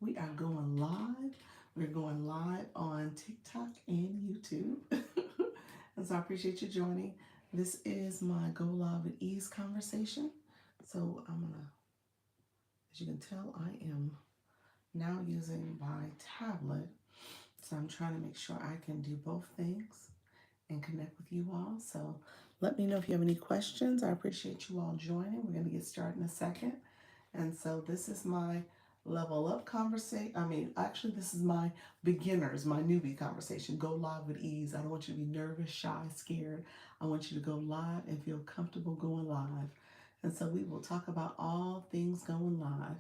We are going live. We're going live on TikTok and YouTube. And so I appreciate you joining. This is my Go Live with Ease conversation. So as you can tell, I am now using my tablet. So I'm trying to make sure I can do both things and connect with you all. So let me know if you have any questions. I appreciate you all joining. We're going to get started in a second. And so this is my level up conversation. Actually, this is my beginners, my newbie conversation. Go live with ease. I don't want you to be nervous, shy, scared. I want you to go live and feel comfortable going live. And so we will talk about all things going live.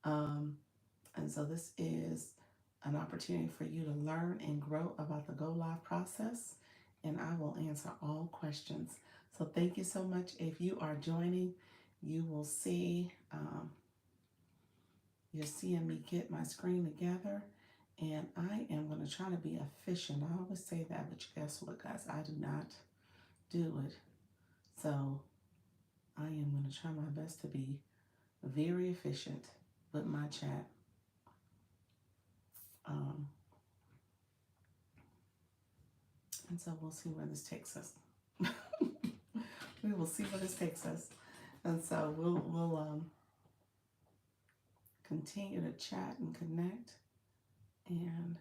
Um, and so this is an opportunity for you to learn and grow about the Go Live process. And I will answer all questions. So thank you so much. If you are joining, you will see. You're seeing me get my screen together, and I am going to try to be efficient. I always say that, but guess what, guys? I do not do it. So I am going to try my best to be very efficient with my chat. Um, and so we'll see where this takes us. We will see where this takes us. And so we'll continue to chat and connect. And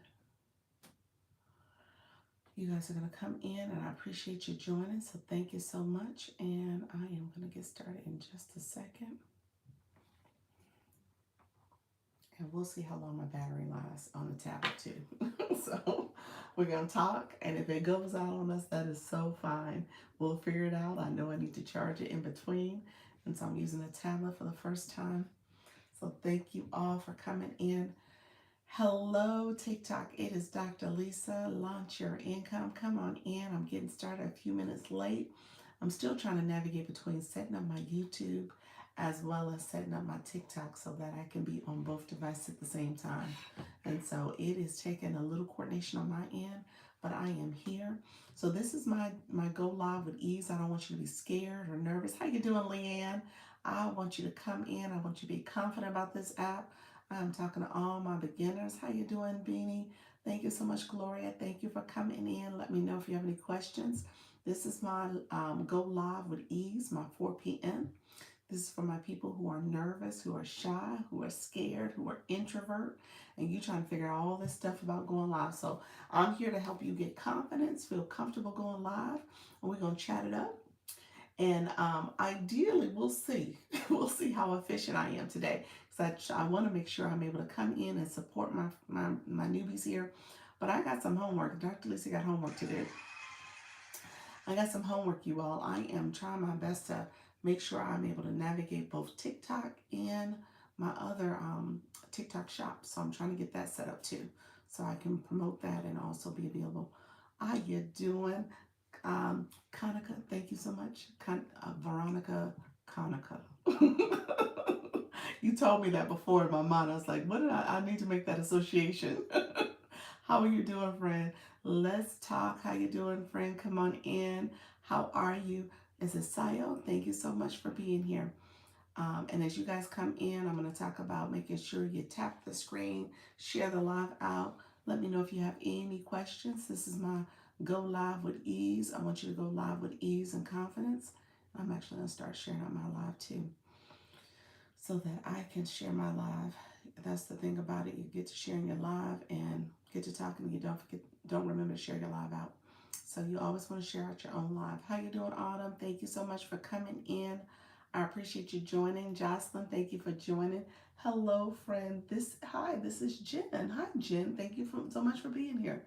you guys are going to come in, and I appreciate you joining. So thank you so much. And I am going to get started in just a second. And we'll see how long my battery lasts on the tablet too. So we're going to talk. And if it goes out on us, that is so fine. We'll figure it out. I know I need to charge it in between. And so I'm using a tablet for the first time. So thank you all for coming in. Hello, TikTok. It is Dr. Lisa. Launch your income. Come on in. I'm getting started a few minutes late. I'm still trying to navigate between setting up my YouTube as well as setting up my TikTok so that I can be on both devices at the same time. And so it is taking a little coordination on my end, but I am here. So this is my Go Live with Ease. I don't want you to be scared or nervous. How you doing, Leanne? I want you to come in. I want you to be confident about this app. I'm talking to all my beginners. How you doing, Beanie? Thank you so much, Gloria. Thank you for coming in. Let me know if you have any questions. This is my Go Live with Ease, my 4 p.m. This is for my people who are nervous, who are shy, who are scared, who are introvert, and you trying to figure out all this stuff about going live. So I'm here to help you get confidence, feel comfortable going live, and we're going to chat it up. And ideally, we'll see. We'll see how efficient I am today. Because I want to make sure I'm able to come in and support my newbies here. But I got some homework. Dr. Lisa got homework to do. I got some homework, you all. I am trying my best to make sure I'm able to navigate both TikTok and my other TikTok shop. So I'm trying to get that set up too. So I can promote that and also be available. How you doing? Kanika, thank you so much. Veronica Kanika. You told me that before in my mind. I was like, what did I need to make that association. How are you doing, friend? Let's talk. How you doing, friend? Come on in. How are you? Is it Sayo? Thank you so much for being here. And as you guys come in, I'm going to talk about making sure you tap the screen, share the live out. Let me know if you have any questions. This is my Go Live with Ease. I want you to go live with ease and confidence. I'm actually going to start sharing out my live too so that I can share my live. That's the thing about it. You get to sharing your live and get to talking. You don't remember to share your live out. So you always want to share out your own live. How you doing, Autumn? Thank you so much for coming in. I appreciate you joining. Jocelyn, thank you for joining. Hello, friend. Hi, this is Jen. Hi, Jen. Thank you so much for being here.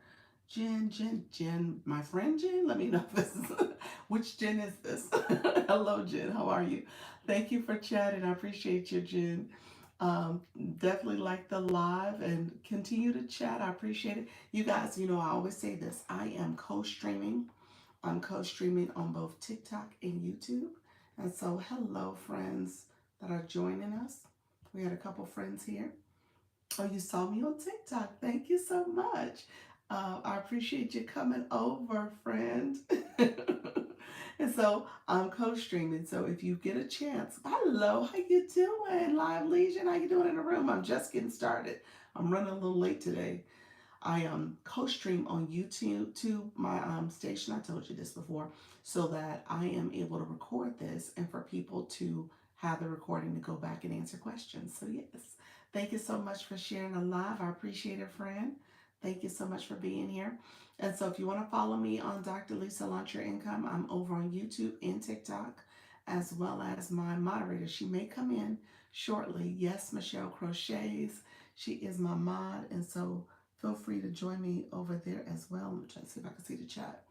Jen, my friend Jen. Let me know if this is, which Jen is this? Hello, Jen. How are you? Thank you for chatting. I appreciate you, Jen. Definitely like the live and continue to chat. I appreciate it. You guys, I always say this. I am co-streaming. I'm co-streaming on both TikTok and YouTube. And so, hello, friends that are joining us. We had a couple friends here. Oh, you saw me on TikTok. Thank you so much. I appreciate you coming over, friend. And so I'm co-streaming. So if you get a chance, hello, how you doing? Live Legion, how you doing in the room? I'm just getting started. I'm running a little late today. I co-stream on YouTube to my station. I told you this before, so that I am able to record this and for people to have the recording to go back and answer questions. So yes, thank you so much for sharing a live. I appreciate it, friend. Thank you so much for being here. And so if you want to follow me on Dr. Lisa Launch Your Income, I'm over on YouTube and TikTok, as well as my moderator. She may come in shortly. Yes, Michelle Crochets. She is my mod, and so feel free to join me over there as well. I'm trying to see if I can see the chat.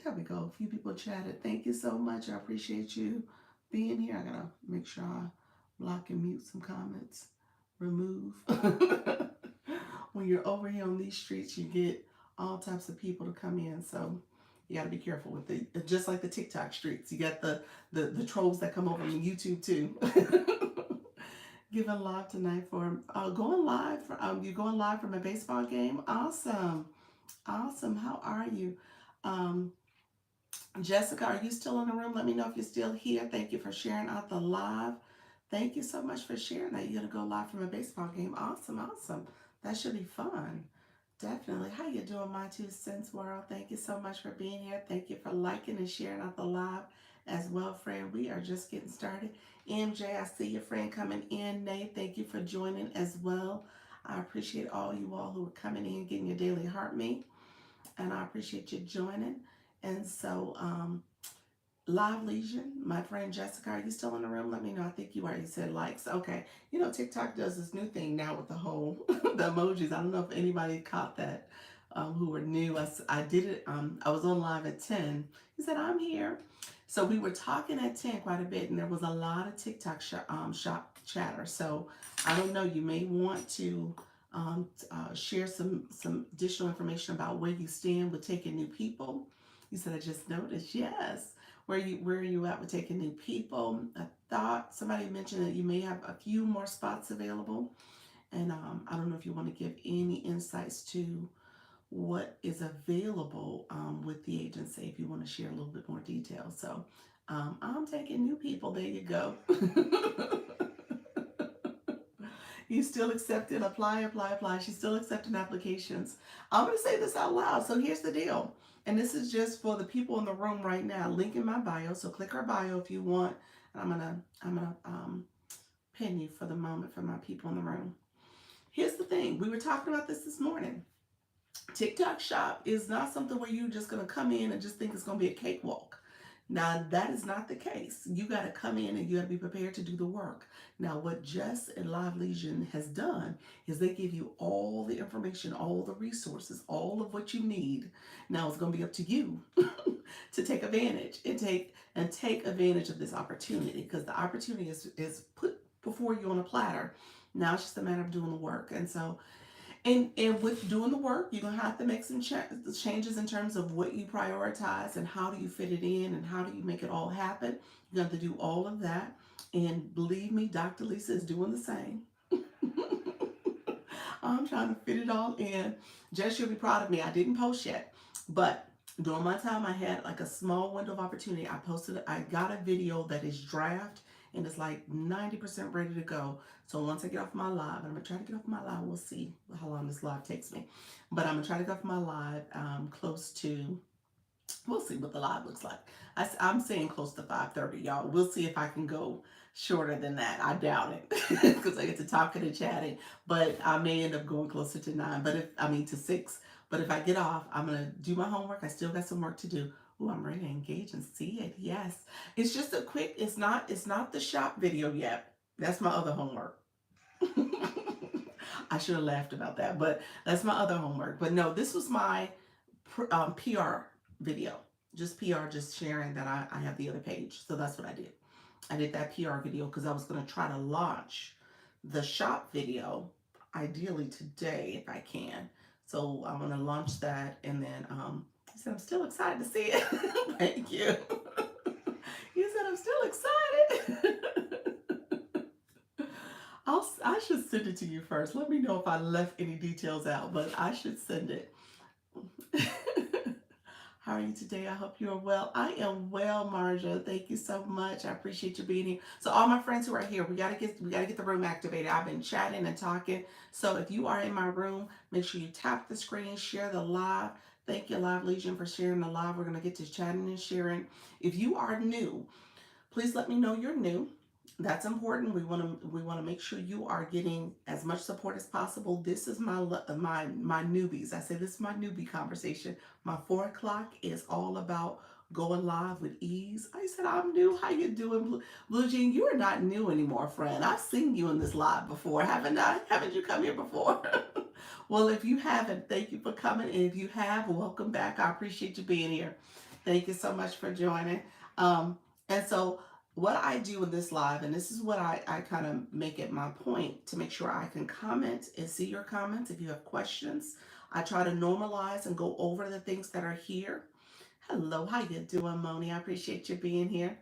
There we go. A few people chatted. Thank you so much. I appreciate you being here. I gotta make sure I block and mute some comments. Remove. When you're over here on these streets, you get all types of people to come in. So you gotta be careful with it. Just like the TikTok streets. You got the trolls that come over from YouTube too. Giving live tonight for going live for you're going live from a baseball game. Awesome. Awesome. How are you? Um, Jessica, are you still in the room? Let me know if you're still here. Thank you for sharing out the live. Thank you so much for sharing that. You're gonna go live from a baseball game. Awesome, awesome. That should be fun. Definitely. How you doing, my 2 cents world? Thank you so much for being here. Thank you for liking and sharing out the live as well, friend. We are just getting started. MJ, I see your friend coming in. Nate, thank you for joining as well. I appreciate all you all who are coming in, getting your daily heart meet, and I appreciate you joining. And so, Live Legion, my friend Jessica, are you still in the room? Let me know. I think you are. You said likes. Okay. You know, TikTok does this new thing now with the whole the emojis. I don't know if anybody caught that who were new. I did it. I was on live at 10. He said, I'm here. So we were talking at 10 quite a bit, and there was a lot of TikTok shop chatter. So I don't know. You may want to share some additional information about where you stand with taking new people. He said, I just noticed. Yes. Where are you at with taking new people? I thought somebody mentioned that you may have a few more spots available, and I don't know if you want to give any insights to what is available with the agency. If you want to share a little bit more detail, so I'm taking new people. There you go. You still accepting? Apply, apply, apply. She's still accepting applications. I'm going to say this out loud. So here's the deal. And this is just for the people in the room right now. Link in my bio. So click our bio if you want. And I'm gonna pin you for the moment for my people in the room. Here's the thing. We were talking about this morning. TikTok shop is not something where you're just going to come in and just think it's going to be a cakewalk. Now, that is not the case. You got to come in and you got to be prepared to do the work. Now, what Jess and Live Legion has done is they give you all the information, all the resources, all of what you need. Now, it's going to be up to you to take advantage and take advantage of this opportunity, because the opportunity is put before you on a platter. Now, it's just a matter of doing the work. And so, and with doing the work, you're going to have to make some changes in terms of what you prioritize and how do you fit it in and how do you make it all happen. You have to do all of that. And believe me, Dr. Lisa is doing the same. I'm trying to fit it all in. Jess, you'll be proud of me. I didn't post yet, but during my time, I had like a small window of opportunity. I got a video that is draft and it's like 90% ready to go. So once I get off my live, and I'm gonna try to get off my live, we'll see how long this live takes me. But I'm gonna try to get off my live close to, we'll see what the live looks like. I'm saying close to 5:30, y'all. We'll see if I can go shorter than that. I doubt it because I get to talking and chatting, but I may end up going closer to 9, to 6. But if I get off, I'm going to do my homework. I still got some work to do. Ooh, I'm ready to engage and see it. Yes. It's just a quick, it's not the shop video yet. That's my other homework. I should have laughed about that, but that's my other homework. But no, this was my PR video. Just PR, just sharing that I have the other page. So that's what I did. I did that PR video because I was going to try to launch the shop video ideally today if I can. So I'm going to launch that, and then he said I'm still excited to see it. Thank you. You said I'm still excited. I should send it to you first. Let me know if I left any details out, but I should send it. How are you today? I hope you're well. I am well, Marja. Thank you so much. I appreciate you being here. So all my friends who are here, we gotta get the room activated. I've been chatting and talking. So if you are in my room, make sure you tap the screen, share the live. Thank you, Live Legion, for sharing the live. We're gonna get to chatting and sharing. If you are new, please let me know you're new. That's important. We want to make sure you are getting as much support as possible. This is my newbies. I say this is my newbie conversation. My 4 o'clock is all about going live with ease. I said I'm new. How you doing, Blue Jean? You are not new anymore, friend. I've seen you in this live before, haven't I? Haven't you come here before? Well, if you haven't, thank you for coming. And if you have, welcome back. I appreciate you being here. Thank you so much for joining. And so what I do in this live, and this is what I kind of make it my point to make sure I can comment and see your comments. If you have questions, I try to normalize and go over the things that are here. Hello, how you doing, Moni? I appreciate you being here.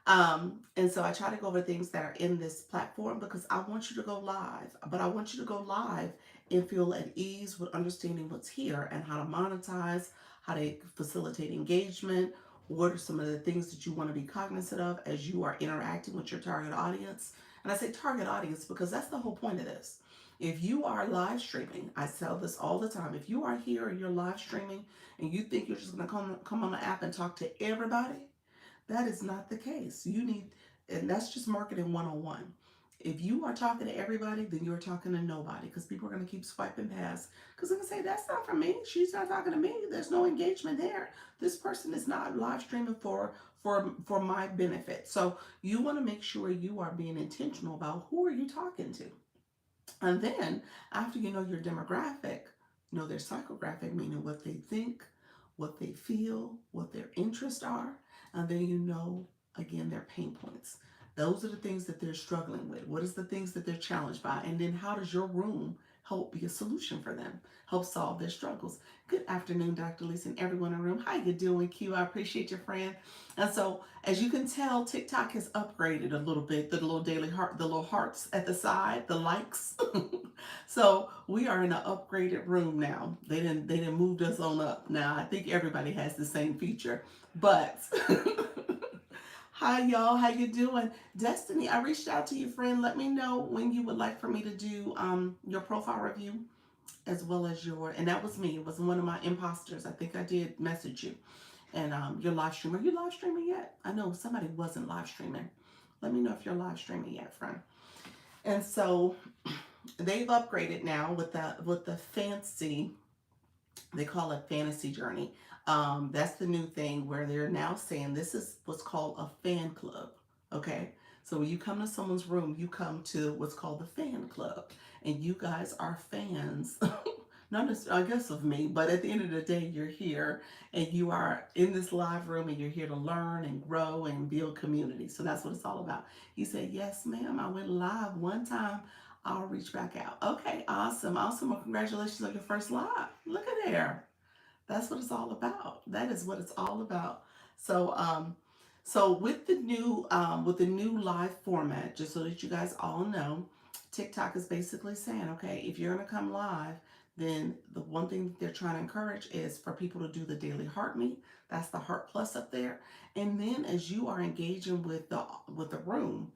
And so I try to go over things that are in this platform because I want you to go live, but I want you to go live and feel at ease with understanding what's here and how to monetize, how to facilitate engagement. What are some of the things that you want to be cognizant of as you are interacting with your target audience? And I say target audience because that's the whole point of this. If you are live streaming, I tell this all the time. If you are here and you're live streaming and you think you're just going to come on the app and talk to everybody, that is not the case. You need, and that's just marketing 101. If you are talking to everybody, then you're talking to nobody because people are going to keep swiping past because they're going to say, that's not for me. She's not talking to me. There's no engagement there. This person is not live streaming for my benefit. So you want to make sure you are being intentional about who are you talking to. And then after you know your demographic, know their psychographic, meaning what they think, what they feel, what their interests are, and then you know again their pain points. Those are the things that they're struggling with. What is the things that they're challenged by? And then how does your room help be a solution for them? Help solve their struggles. Good afternoon, Dr. Lisa, and everyone in the room. How you doing, Q? I appreciate your friend. And so, as you can tell, TikTok has upgraded a little bit. The little daily heart, the little hearts at the side, the likes. So we are in an upgraded room now. They didn't moved us on up. Now I think everybody has the same feature, but hi y'all, how you doing? Destiny, I reached out to you, friend. Let me know when you would like for me to do your profile review as well as and that was me. It was one of my imposters. I think I did message you. And your live stream. Are you live streaming yet? I know somebody wasn't live streaming. Let me know if you're live streaming yet, friend. And so they've upgraded now with the fancy, they call it fantasy journey. That's the new thing where they're now saying this is what's called a fan club. Okay, so when you come to someone's room, you come to what's called the fan club, and you guys are fans. Not necessarily, I guess, of me, but at the end of the day, you're here and you are in this live room and you're here to learn and grow and build community. So that's what it's all about. He said, yes, ma'am, I went live one time. I'll reach back out. Okay, awesome. Awesome. Well, congratulations on your first live. Look at there. That's what it's all about. That is what it's all about. So, so with the new live format, just so that you guys all know, TikTok is basically saying, okay, if you're gonna come live, then the one thing that they're trying to encourage is for people to do the daily heart meet. That's the heart plus up there. And then as you are engaging with the room,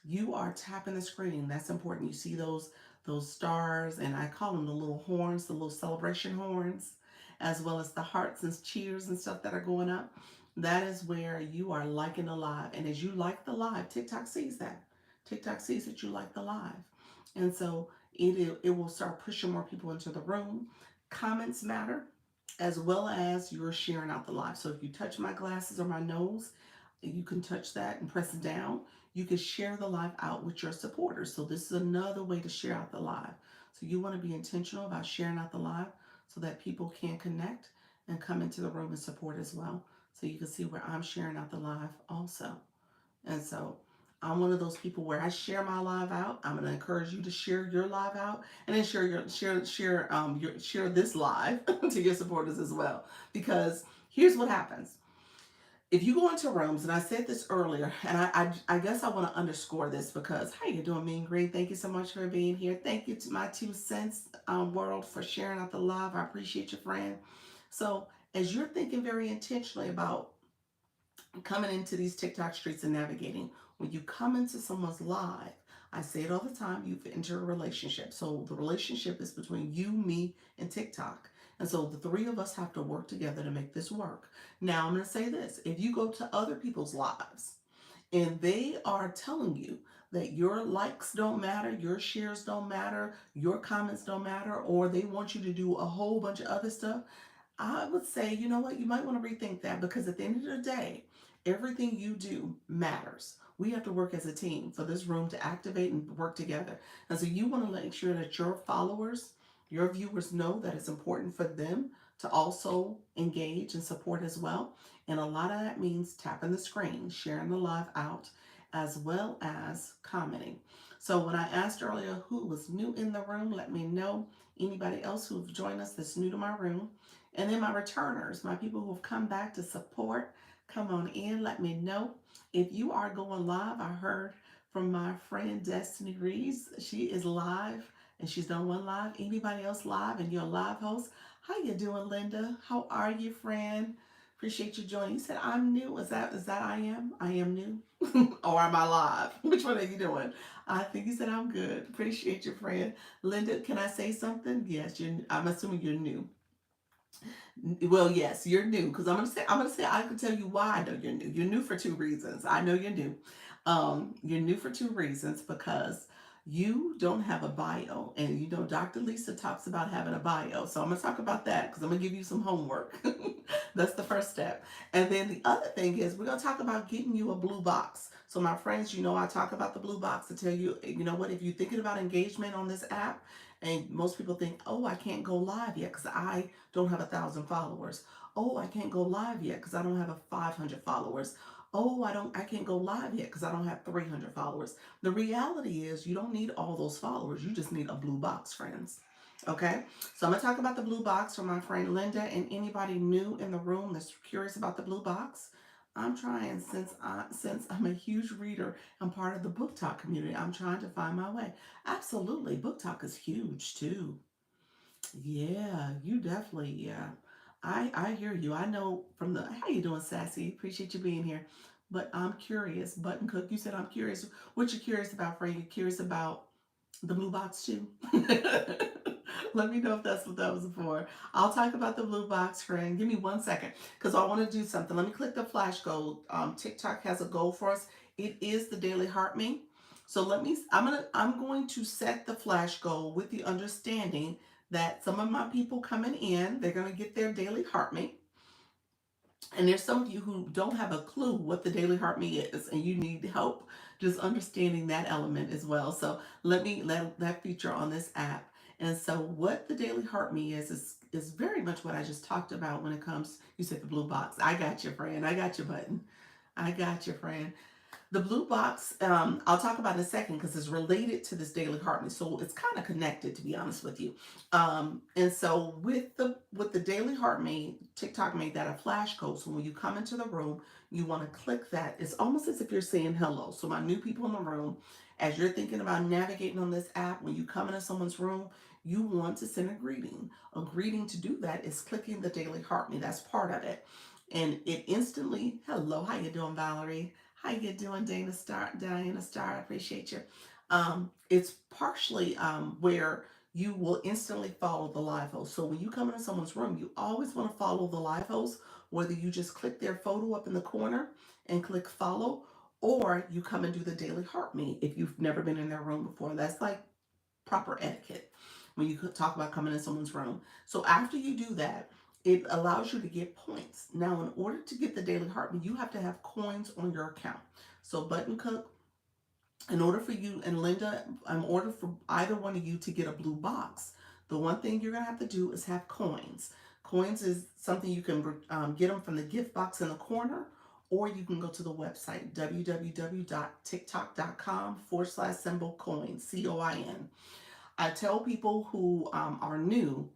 you are tapping the screen. That's important. You see those stars, and I call them the little horns, the little celebration horns, as well as the hearts and cheers and stuff that are going up. That is where you are liking the live. And as you like the live, TikTok sees that. TikTok sees that you like the live. And so it will start pushing more people into the room. Comments matter as well as you're sharing out the live. So if you touch my glasses or my nose, you can touch that and press down. You can share the live out with your supporters. So this is another way to share out the live. So you want to be intentional about sharing out the live so that people can connect and come into the room and support as well. So you can see where I'm sharing out the live also. And so I'm one of those people where I share my live out. I'm going to encourage you to share your live out and then share this live to your supporters as well. Because here's what happens. if you go into rooms, and I said this earlier, and I guess I want to underscore this because how you doing, Mean Green? Thank you so much for being here. Thank you to my 2 cents world for sharing out the love. I appreciate you, friend. So as you're thinking very intentionally about coming into these TikTok streets and navigating, when you come into someone's live, I say it all the time, you've entered a relationship. So the relationship is between you, me, and TikTok. And so the three of us have to work together to make this work. Now, I'm going to say this, if you go to other people's lives and they are telling you that your likes don't matter, your shares don't matter, your comments don't matter, or they want you to do a whole bunch of other stuff, I would say, you know what, you might want to rethink that, because at the end of the day, everything you do matters. We have to work as a team for this room to activate and work together. And so you want to make sure that your followers, your viewers know that it's important for them to also engage and support as well. And a lot of that means tapping the screen, sharing the live out, as well as commenting. So when I asked earlier who was new in the room, let me know. Anybody else who've joined us that's new to my room. And then my returners, my people who have come back to support, come on in, let me know. If you are going live, I heard from my friend Destiny Reeves. She is live and she's done one live. Anybody else live and you're a live host? How you doing, Linda? How are you, friend? Appreciate you joining. You said I'm new. Is that I am? I am new? Or am I live? Which one are you doing? I think you said I'm good. Appreciate you, friend. Linda, can I say something? Yes, I'm assuming you're new. Well, yes, you're new, because I'm gonna say I can tell you why I know you're new. You're new for two reasons. I know you're new. You're new for two reasons, because you don't have a bio, and you know Dr. Lisa talks about having a bio. So I'm gonna talk about that because I'm gonna give you some homework. That's the first step. And then the other thing is we're gonna talk about getting you a blue box. So my friends, you know I talk about the blue box to tell you, you know what, if you're thinking about engagement on this app, and most people think, oh, I can't go live yet because I don't have 1,000 followers. Oh, I can't go live yet because I don't have a 500 followers. Oh, I can't go live yet because I don't have 300 followers. The reality is you don't need all those followers. You just need a blue box, friends. Okay, so I'm gonna talk about the blue box for my friend Linda, and anybody new in the room that's curious about the blue box. I'm trying, since I'm a huge reader, I'm part of the book talk community. I'm trying to find my way. Absolutely, book talk is huge too. Yeah, you definitely, yeah. I hear you. I know from the how you doing, Sassy? Appreciate you being here. But I'm curious. Button Cook, you said I'm curious. What you curious about, friend? You curious about the blue box too? Let me know if that's what that was for. I'll talk about the blue box, friend. Give me 1 second, because I want to do something. Let me click the flash goal. TikTok has a goal for us. It is the daily heart me. So I'm going to set the flash goal with the understanding that some of my people coming in, they're going to get their daily heart me. And there's some of you who don't have a clue what the daily heart me is, and you need help just understanding that element as well. So let me let that feature on this app. And so what the daily heart me is very much what I just talked about when it comes. You said the blue box. I got you, friend. I got your button. I got you, friend. The blue box, I'll talk about in a second because it's related to this daily heart. So it's kind of connected, to be honest with you. And so with the daily heart made, TikTok made that a flash code. So when you come into the room, you want to click that. It's almost as if you're saying hello. So my new people in the room, as you're thinking about navigating on this app, when you come into someone's room, you want to send a greeting. A greeting to do that is clicking the daily heart me. That's part of it. And it instantly, hello, how you doing, Valerie? How you doing, Diana Star? I appreciate you. It's partially where you will instantly follow the live host. So when you come into someone's room, you always want to follow the live host, whether you just click their photo up in the corner and click follow, or you come and do the daily heart me if you've never been in their room before. That's like proper etiquette when you talk about coming in someone's room. So after you do that, it allows you to get points. Now, in order to get the daily heartbeat, you have to have coins on your account. So Button Cook, in order for you and Linda, in order for either one of you to get a blue box, the one thing you're gonna have to do is have coins. Coins is something you can get them from the gift box in the corner, or you can go to the website www.tiktok.com/symbol coin, COIN. I tell people who are new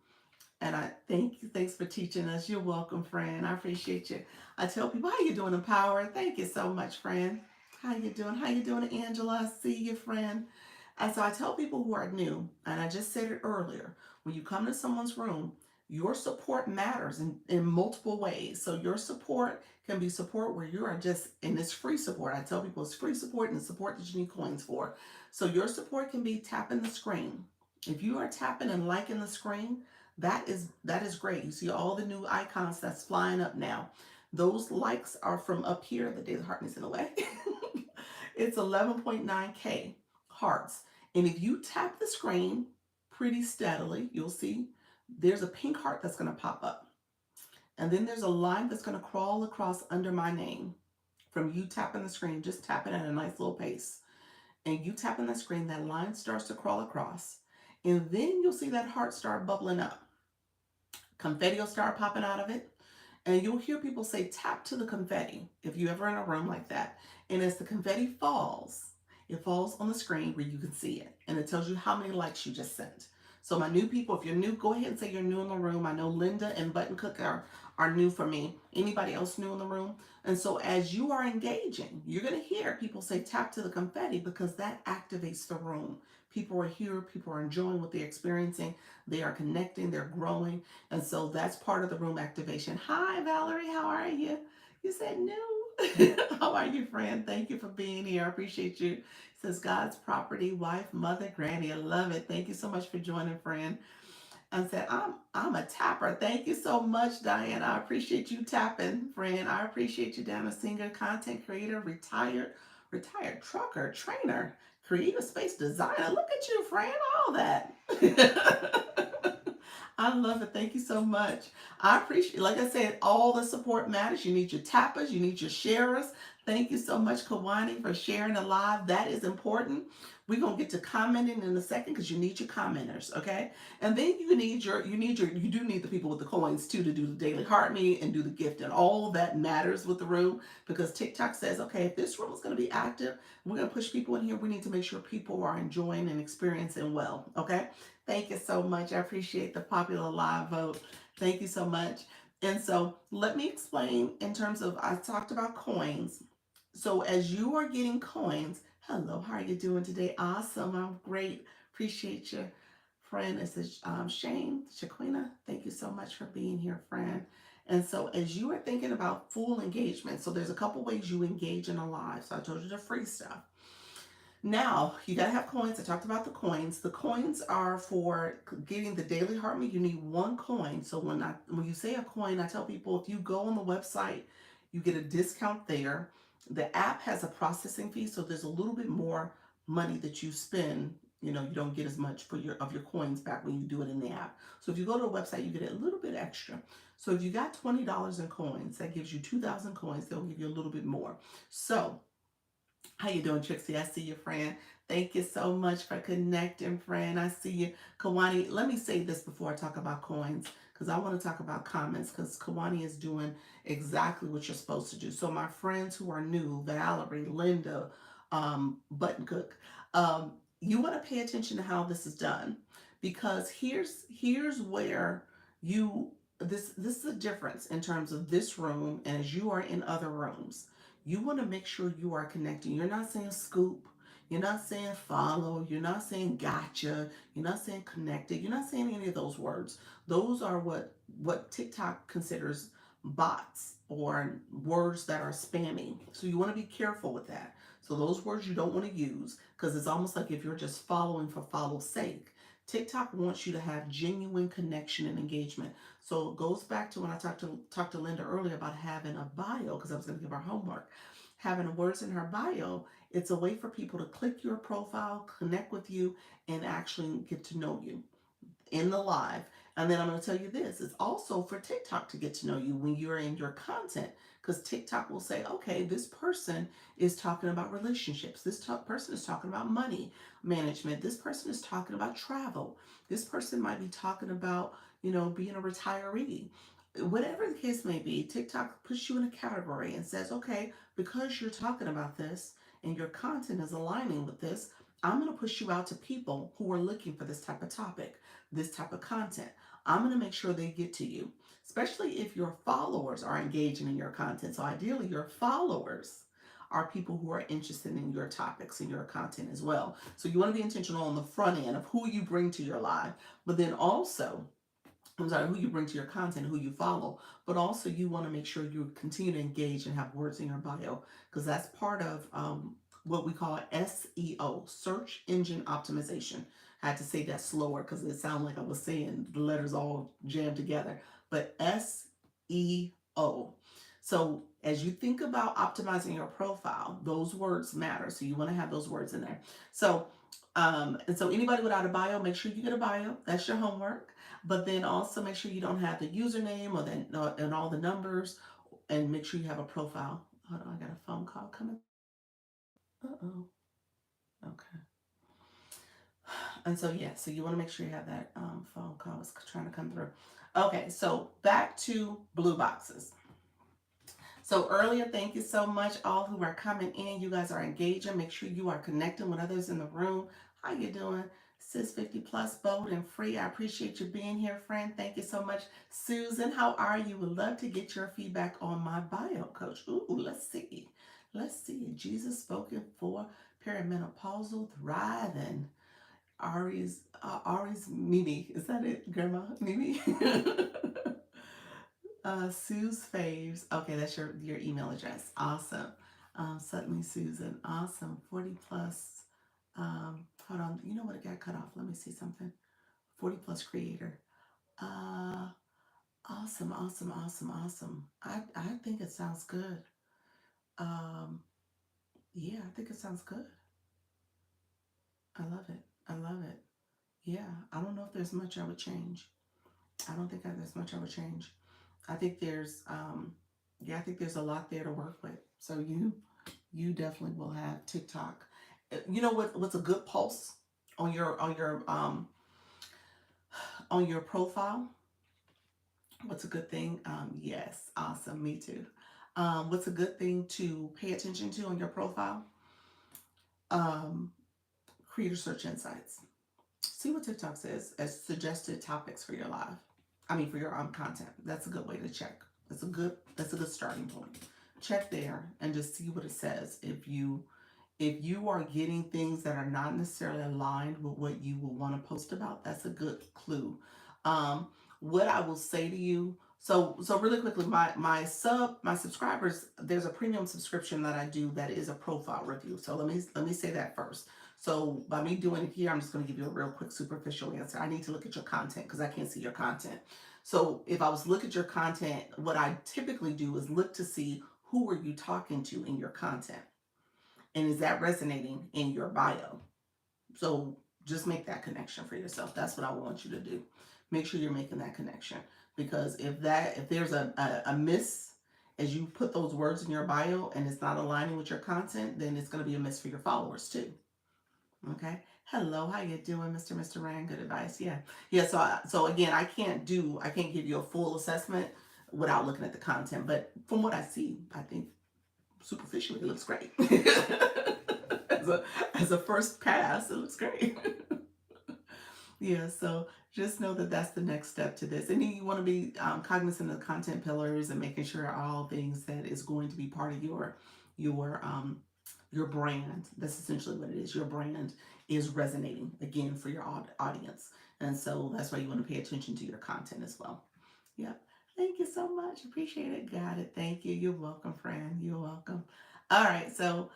And I thank you. Thanks for teaching us. You're welcome, friend. I appreciate you. I tell people, how you doing, Empower? Thank you so much, friend. How you doing? How you doing, Angela? I see you, friend. And so I tell people who are new, and I just said it earlier, when you come to someone's room, your support matters in multiple ways. So your support can be support where you are just, and it's free support. I tell people it's free support and support that you need coins for. So your support can be tapping the screen. If you are tapping and liking the screen, that is great. You see all the new icons that's flying up now. Those likes are from up here. The daily heart is in the way. It's 11.9K hearts. And if you tap the screen pretty steadily, you'll see there's a pink heart that's going to pop up. And then there's a line that's going to crawl across under my name from you tapping the screen, just tapping at a nice little pace. And you tapping the screen, that line starts to crawl across. And then you'll see that heart start bubbling up. Confetti will start popping out of it. And you'll hear people say, tap to the confetti if you're ever in a room like that. And as the confetti falls, it falls on the screen where you can see it. And it tells you how many likes you just sent. So my new people, if you're new, go ahead and say you're new in the room. I know Linda and Button Cook are new for me. Anybody else new in the room? And so as you are engaging, you're going to hear people say tap to the confetti because that activates the room. People are here. People are enjoying what they're experiencing. They are connecting. They're growing. And so that's part of the room activation. Hi, Valerie. How are you? You said new. How are you, friend? Thank you for being here. I appreciate you. It says God's property, wife, mother, granny. I love it. Thank you so much for joining, friend. And said, I'm a tapper. Thank you so much, Diane. I appreciate you tapping, friend. I appreciate you, Dana Singer, content creator, retired trucker, trainer, creative space designer. Look at you, friend. All that. I love it. Thank you so much. I appreciate, like I said, all the support matters. You need your tappers, you need your sharers. Thank you so much, Kawani, for sharing the live. That is important. We're gonna get to commenting in a second because you need your commenters, okay? And then you do need the people with the coins too to do the daily heart meet and do the gift, and all that matters with the room because TikTok says, okay, if this room is gonna be active, we're gonna push people in here. We need to make sure people are enjoying and experiencing well, okay? Thank you so much. I appreciate the popular live vote. Thank you so much. And so let me explain in terms of, I talked about coins. So as you are getting coins, hello, how are you doing today? Awesome. I'm great. Appreciate you, friend. This is Shane, Shaquina. Thank you so much for being here, friend. And so as you are thinking about full engagement, so there's a couple ways you engage in a live. So I told you the free stuff. Now, you got to have coins. I talked about the coins. The coins are for getting the daily heart meet. You need one coin. So when you say a coin, I tell people if you go on the website, you get a discount there. The app has a processing fee, so there's a little bit more money that you spend. You know, you don't get as much for your coins back when you do it in the app. So if you go to a website, you get a little bit extra. So if you got $20 in coins, that gives you 2,000 coins. They'll give you a little bit more. So how you doing, Trixie? I see you, friend. Thank you so much for connecting, friend. I see you. Kawani, let me say this before I talk about coins, because I want to talk about comments, because Kawani is doing exactly what you're supposed to do. So my friends who are new, Valerie, Linda, Button Cook, you want to pay attention to how this is done, because here's where you this is a difference in terms of this room and as you are in other rooms. You want to make sure you are connecting. You're not saying scoop. You're not saying follow. You're not saying gotcha. You're not saying connected. You're not saying any of those words. Those are what TikTok considers bots or words that are spamming. So you want to be careful with that. So those words you don't want to use because it's almost like if you're just following for follow's sake. TikTok wants you to have genuine connection and engagement. So it goes back to when I talked to Linda earlier about having a bio, because I was going to give her homework. Having words in her bio, it's a way for people to click your profile, connect with you, and actually get to know you in the live. And then I'm going to tell you this, it's also for TikTok to get to know you when you're in your content, because TikTok will say, okay, this person is talking about relationships. This person is talking about money management. This person is talking about travel. This person might be talking about, being a retiree. Whatever the case may be, TikTok puts you in a category and says, okay, because you're talking about this and your content is aligning with this, I'm going to push you out to people who are looking for this type of topic, this type of content. I'm going to make sure they get to you, especially if your followers are engaging in your content. So ideally, your followers are people who are interested in your topics and your content as well. So you want to be intentional on the front end of who you bring to your live, but then also, I'm sorry, who you bring to your content, who you follow, but also you want to make sure you continue to engage and have words in your bio, because that's part of what we call SEO, search engine optimization. I had to say that slower because it sounded like I was saying the letters all jammed together, but SEO. So as you think about optimizing your profile, those words matter. So you want to have those words in there. So and so anybody without a bio, make sure you get a bio. That's your homework. But then also make sure you don't have the username or and all the numbers, and make sure you have a profile. Hold on, I got a phone call coming. Uh-oh. Okay. And so yeah, so you want to make sure you have that phone call is trying to come through. Okay, so back to blue boxes. So earlier, thank you so much, all who are coming in. You guys are engaging. Make sure you are connecting with others in the room. How you doing? Sis 50 plus, bold and free. I appreciate you being here, friend. Thank you so much. Susan, how are you? Would love to get your feedback on my bio, coach. Ooh, let's see. Let's see. Jesus spoken for perimenopausal thriving. Ari's Mimi. Is that it, Grandma? Mimi? Sue's faves. Okay, that's your email address. Awesome. Suddenly Susan. Awesome. 40 plus. Hold on. You know what? It got cut off. Let me see something. 40 plus creator. Uh, awesome. Awesome. Awesome. Awesome. I think it sounds good. Um, yeah, I think it sounds good. I love it. I love it. Yeah. I don't know if there's much I would change. I don't think there's much I would change. I think there's yeah, I think there's a lot there to work with. So you definitely will have TikTok. You know what's a good pulse on your profile? What's a good thing? Yes, awesome, me too. What's a good thing to pay attention to on your profile? Um, Creator search insights. See what TikTok says as suggested topics for your live. I mean for your content. That's a good way to check. That's a good starting point. Check there and just see what it says. If you are getting things that are not necessarily aligned with what you will want to post about, that's a good clue. Um, what I will say to you, so really quickly, my subscribers, there's a premium subscription that I do that is a profile review. So let me say that first. So by me doing it here, I'm just going to give you a real quick superficial answer. I need to look at your content because I can't see your content. So if I was to look at your content, what I typically do is look to see who are you talking to in your content, and is that resonating in your bio? So just make that connection for yourself. That's what I want you to do. Make sure you're making that connection, because if there's a miss as you put those words in your bio and it's not aligning with your content, then it's going to be a miss for your followers too. Okay. Hello, how you doing, Mr. Rand? Good advice. Yeah. Yeah. So again, I can't give you a full assessment without looking at the content, but from what I see, I think superficially it looks great. as a as a first pass, it looks great. Yeah, so just know that that's the next step to this, and then you want to be cognizant of the content pillars and making sure all things that is going to be part of your your brand. That's essentially what it is. Your brand is resonating again for your audience, and so that's why you want to pay attention to your content as well. Yep. Thank you so much. Appreciate it. Got it. Thank you. You're welcome, friend. You're welcome. All right. So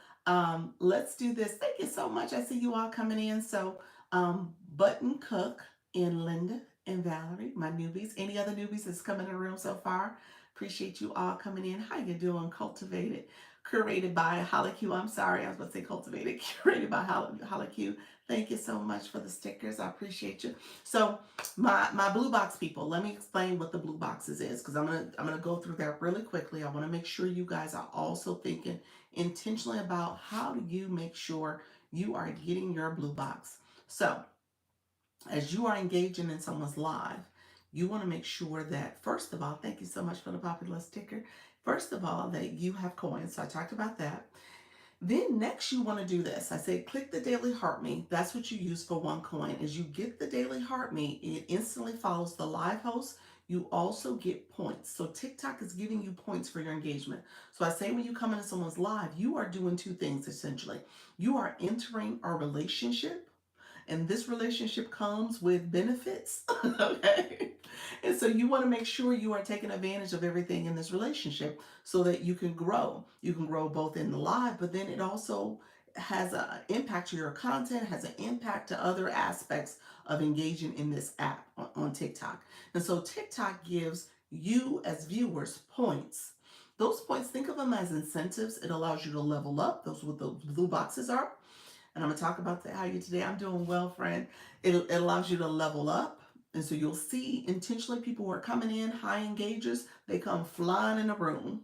let's do this. Thank you so much. I see you all coming in. So Button Cook and Linda and Valerie, my newbies. Any other newbies that's come in the room so far? Appreciate you all coming in. How you doing? Cultivated. Curated by HoloQ. I'm sorry, I was about to say cultivated. Curated by HoloQ. Thank you so much for the stickers. I appreciate you. So my blue box people, let me explain what the blue boxes is, because I'm gonna go through that really quickly. I want to make sure you guys are also thinking intentionally about how do you make sure you are getting your blue box. So as you are engaging in someone's live, you want to make sure that, first of all, thank you so much for the popular sticker. First of all, that you have coins. So I talked about that. Then next you want to do this. I say click the daily heart me. That's what you use for one coin. As you get the daily heart me, it instantly follows the live host. You also get points. So TikTok is giving you points for your engagement. So I say when you come into someone's live, you are doing two things essentially. You are entering a relationship, and this relationship comes with benefits. Okay. And so you want to make sure you are taking advantage of everything in this relationship so that you can grow. You can grow both in the live, but then it also has an impact to your content, has an impact to other aspects of engaging in this app on TikTok. And so TikTok gives you as viewers points. Those points, think of them as incentives. It allows you to level up. Those what the blue boxes are. And I'm going to talk about how you today. I'm doing well, friend. It allows you to level up. And so you'll see intentionally people who are coming in, high engagers, they come flying in the room.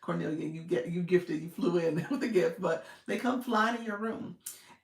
Cornelia, you gifted, you flew in with a gift, but they come flying in your room.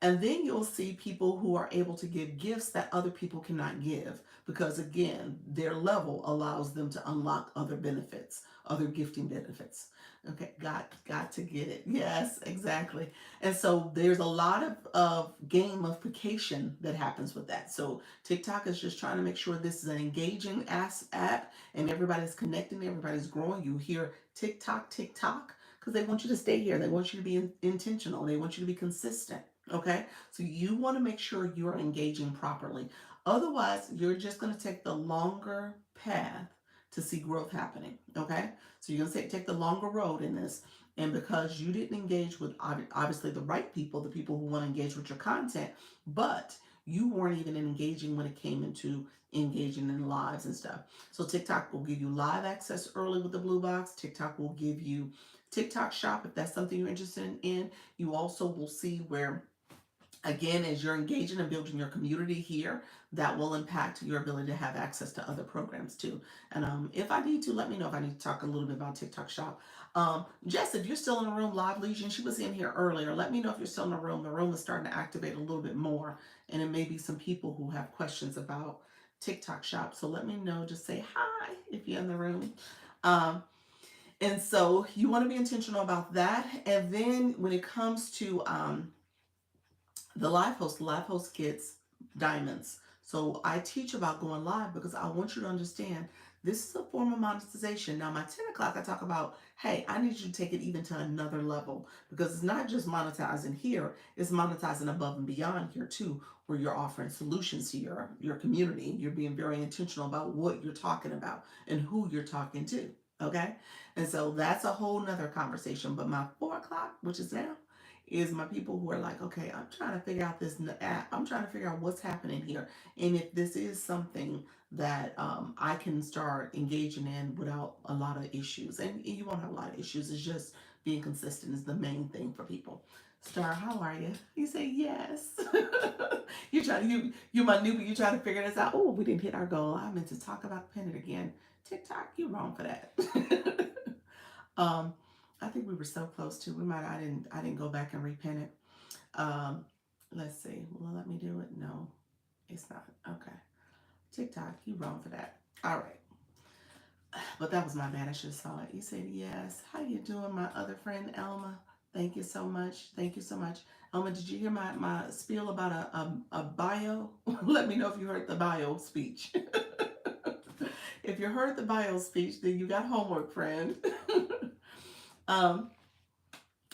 And then you'll see people who are able to give gifts that other people cannot give because again, their level allows them to unlock other benefits, other gifting benefits. Okay, got to get it. Yes, exactly. And so there's a lot of gamification that happens with that. So TikTok is just trying to make sure this is an engaging app and everybody's connecting, everybody's growing. You hear TikTok, TikTok, because they want you to stay here. They want you to be intentional. They want you to be consistent. Okay. So you want to make sure you're engaging properly. Otherwise, you're just going to take the longer path to see growth happening. Okay. So you're going to take the longer road in this. And because you didn't engage with obviously the right people, the people who want to engage with your content, but you weren't even engaging when it came into engaging in lives and stuff. So TikTok will give you live access early with the blue box. TikTok will give you TikTok shop if that's something you're interested in. You also will see where, again, as you're engaging and building your community here, that will impact your ability to have access to other programs too. And if I need to, let me know if I need to talk a little bit about TikTok Shop. Jess, if you're still in the room, Live Legion, she was in here earlier. Let me know if you're still in the room. The room is starting to activate a little bit more, and it may be some people who have questions about TikTok Shop. So let me know. Just say hi if you're in the room. Um, and so you want to be intentional about that. And then when it comes to the live host gets diamonds. So I teach about going live because I want you to understand this is a form of monetization. Now, my 10 o'clock, I talk about, hey, I need you to take it even to another level because it's not just monetizing here, it's monetizing above and beyond here too, where you're offering solutions to your community. You're being very intentional about what you're talking about and who you're talking to. Okay. And so that's a whole nother conversation. But my 4 o'clock, which is now, is my people who are like, okay, I'm trying to figure out this app. I'm trying to figure out what's happening here. And if this is something that I can start engaging in without a lot of issues. And you won't have a lot of issues. It's just being consistent is the main thing for people. Star, how are you? You say yes. You're my newbie. You trying to figure this out. Oh, we didn't hit our goal. I meant to talk about pin it again. TikTok, you're wrong for that. um, I think we were so close to. We might. I didn't go back and repin it. Um, let's see. Will it let me do it? No, it's not. Okay. TikTok, you wrong for that. All right. But that was my bad. I should have saw it. You said yes. How you doing, my other friend Elma? Thank you so much. Thank you so much. Elma, did you hear my spiel about a bio? Let me know if you heard the bio speech. If you heard the bio speech, then you got homework, friend. um,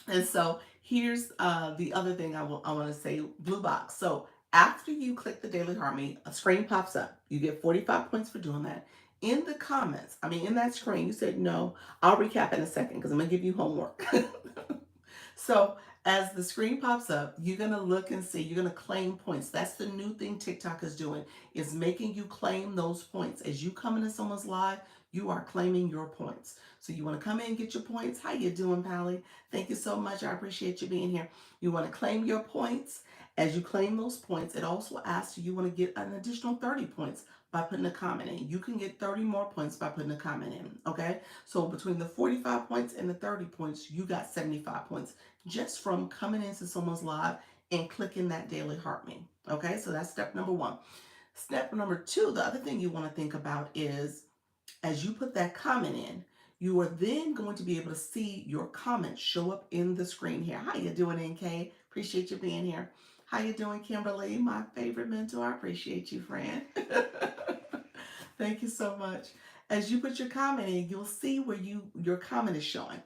And so here's the other thing I want to say, blue box. So after you click the Daily Harmony, a screen pops up. You get 45 points for doing that. In the comments, in that screen, you said, no, I'll recap in a second because I'm going to give you homework. So as the screen pops up, you're going to look and see, you're going to claim points. That's the new thing TikTok is doing, is making you claim those points. As you come into someone's live, you are claiming your points. So you want to come in and get your points. How you doing, Pally? Thank you so much. I appreciate you being here. You want to claim your points. As you claim those points, it also asks you want to get an additional 30 points by putting a comment in. You can get 30 more points by putting a comment in, okay? So between the 45 points and the 30 points, you got 75 points just from coming into someone's live and clicking that daily heart me, okay? So that's step number one. Step number two, the other thing you want to think about is as you put that comment in, You are then going to be able to see your comments show up in the screen here. How you doing, NK? Appreciate you being here. How you doing, Kimberly? My favorite mentor. I appreciate you, friend. Thank you so much. As you put your comment in, you'll see where your comment is showing.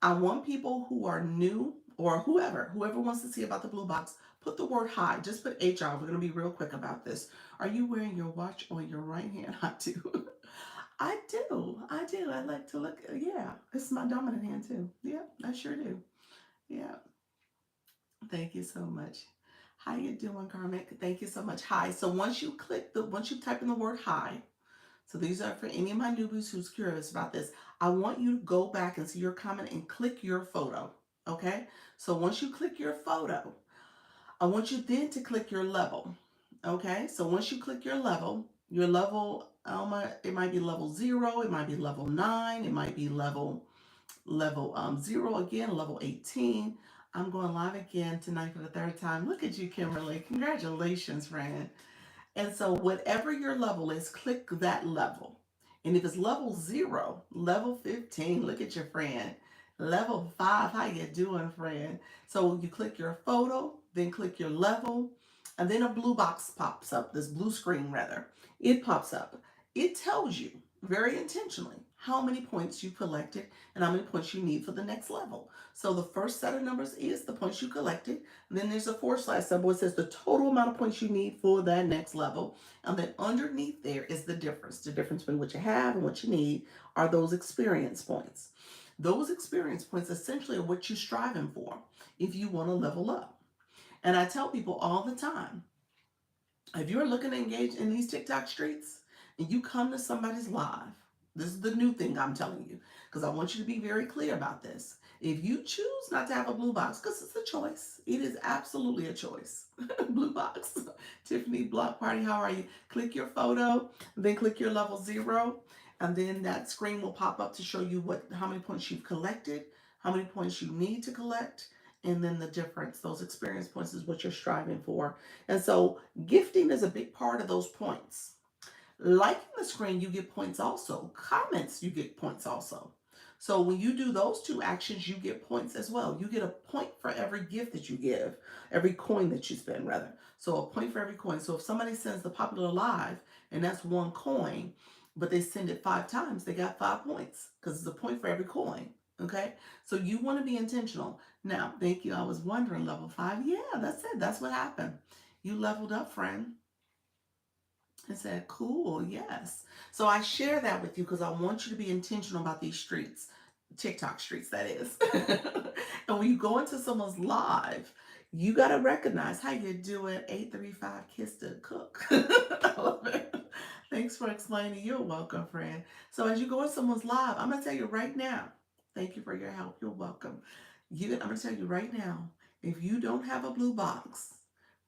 I want people who are new or whoever wants to see about the blue box, put the word hi. Just put HR. We're going to be real quick about this. Are you wearing your watch on your right hand? I do. I do. I do. I like to look. Yeah, it's my dominant hand too. Yeah, I sure do. Yeah. Thank you so much. How you doing, Karmic? Thank you so much. Hi. So once you type in the word hi, so these are for any of my newbies who's curious about this. I want you to go back and see your comment and click your photo. Okay? So once you click your photo, I want you then to click your level. Okay? So once you click your level, it might be level 0, it might be level 9, it might be level 0 again, level 18. I'm going live again tonight for the third time. Look at you, Kimberly. Congratulations, friend. And so whatever your level is, click that level. And if it's level 0, level 15, look at your friend. Level 5, how you doing, friend? So you click your photo, then click your level, and then a blue box pops up, this blue screen rather. It pops up. It tells you very intentionally how many points you collected and how many points you need for the next level. So the first set of numbers is the points you collected. And then there's a / symbol. It says the total amount of points you need for that next level. And then underneath there is the difference. The difference between what you have and what you need are those experience points. Those experience points essentially are what you're striving for if you want to level up. And I tell people all the time, if you're looking to engage in these TikTok streets and you come to somebody's live, this is the new thing I'm telling you, because I want you to be very clear about this. If you choose not to have a blue box, because it's a choice, it is absolutely a choice. Blue box. Tiffany Block Party, how are you? Click your photo, then click your level 0, and then that screen will pop up to show you how many points you've collected, how many points you need to collect, and then the difference. Those experience points is what you're striving for. And so gifting is a big part of those points. Liking the screen, you get points also. Comments, you get points also. So when you do those two actions, you get points as well. You get a point for every gift that you give, every coin that you spend, rather. So a point for every coin. So if somebody sends the popular live and that's 1 coin, but they send it 5 times, they got 5 points because it's a point for every coin. Okay, so you want to be intentional. Now, thank you. I was wondering, level 5. Yeah, that's it. That's what happened. You leveled up, friend. I said, cool, yes. So I share that with you because I want you to be intentional about these streets, TikTok streets, that is. And when you go into someone's live, you got to recognize how you do it. 835 Kiss to Cook. I love it. Thanks for explaining. You're welcome, friend. So as you go in someone's live, I'm going to tell you right now, thank you for your help. You're welcome. I'm going to tell you right now, if you don't have a blue box,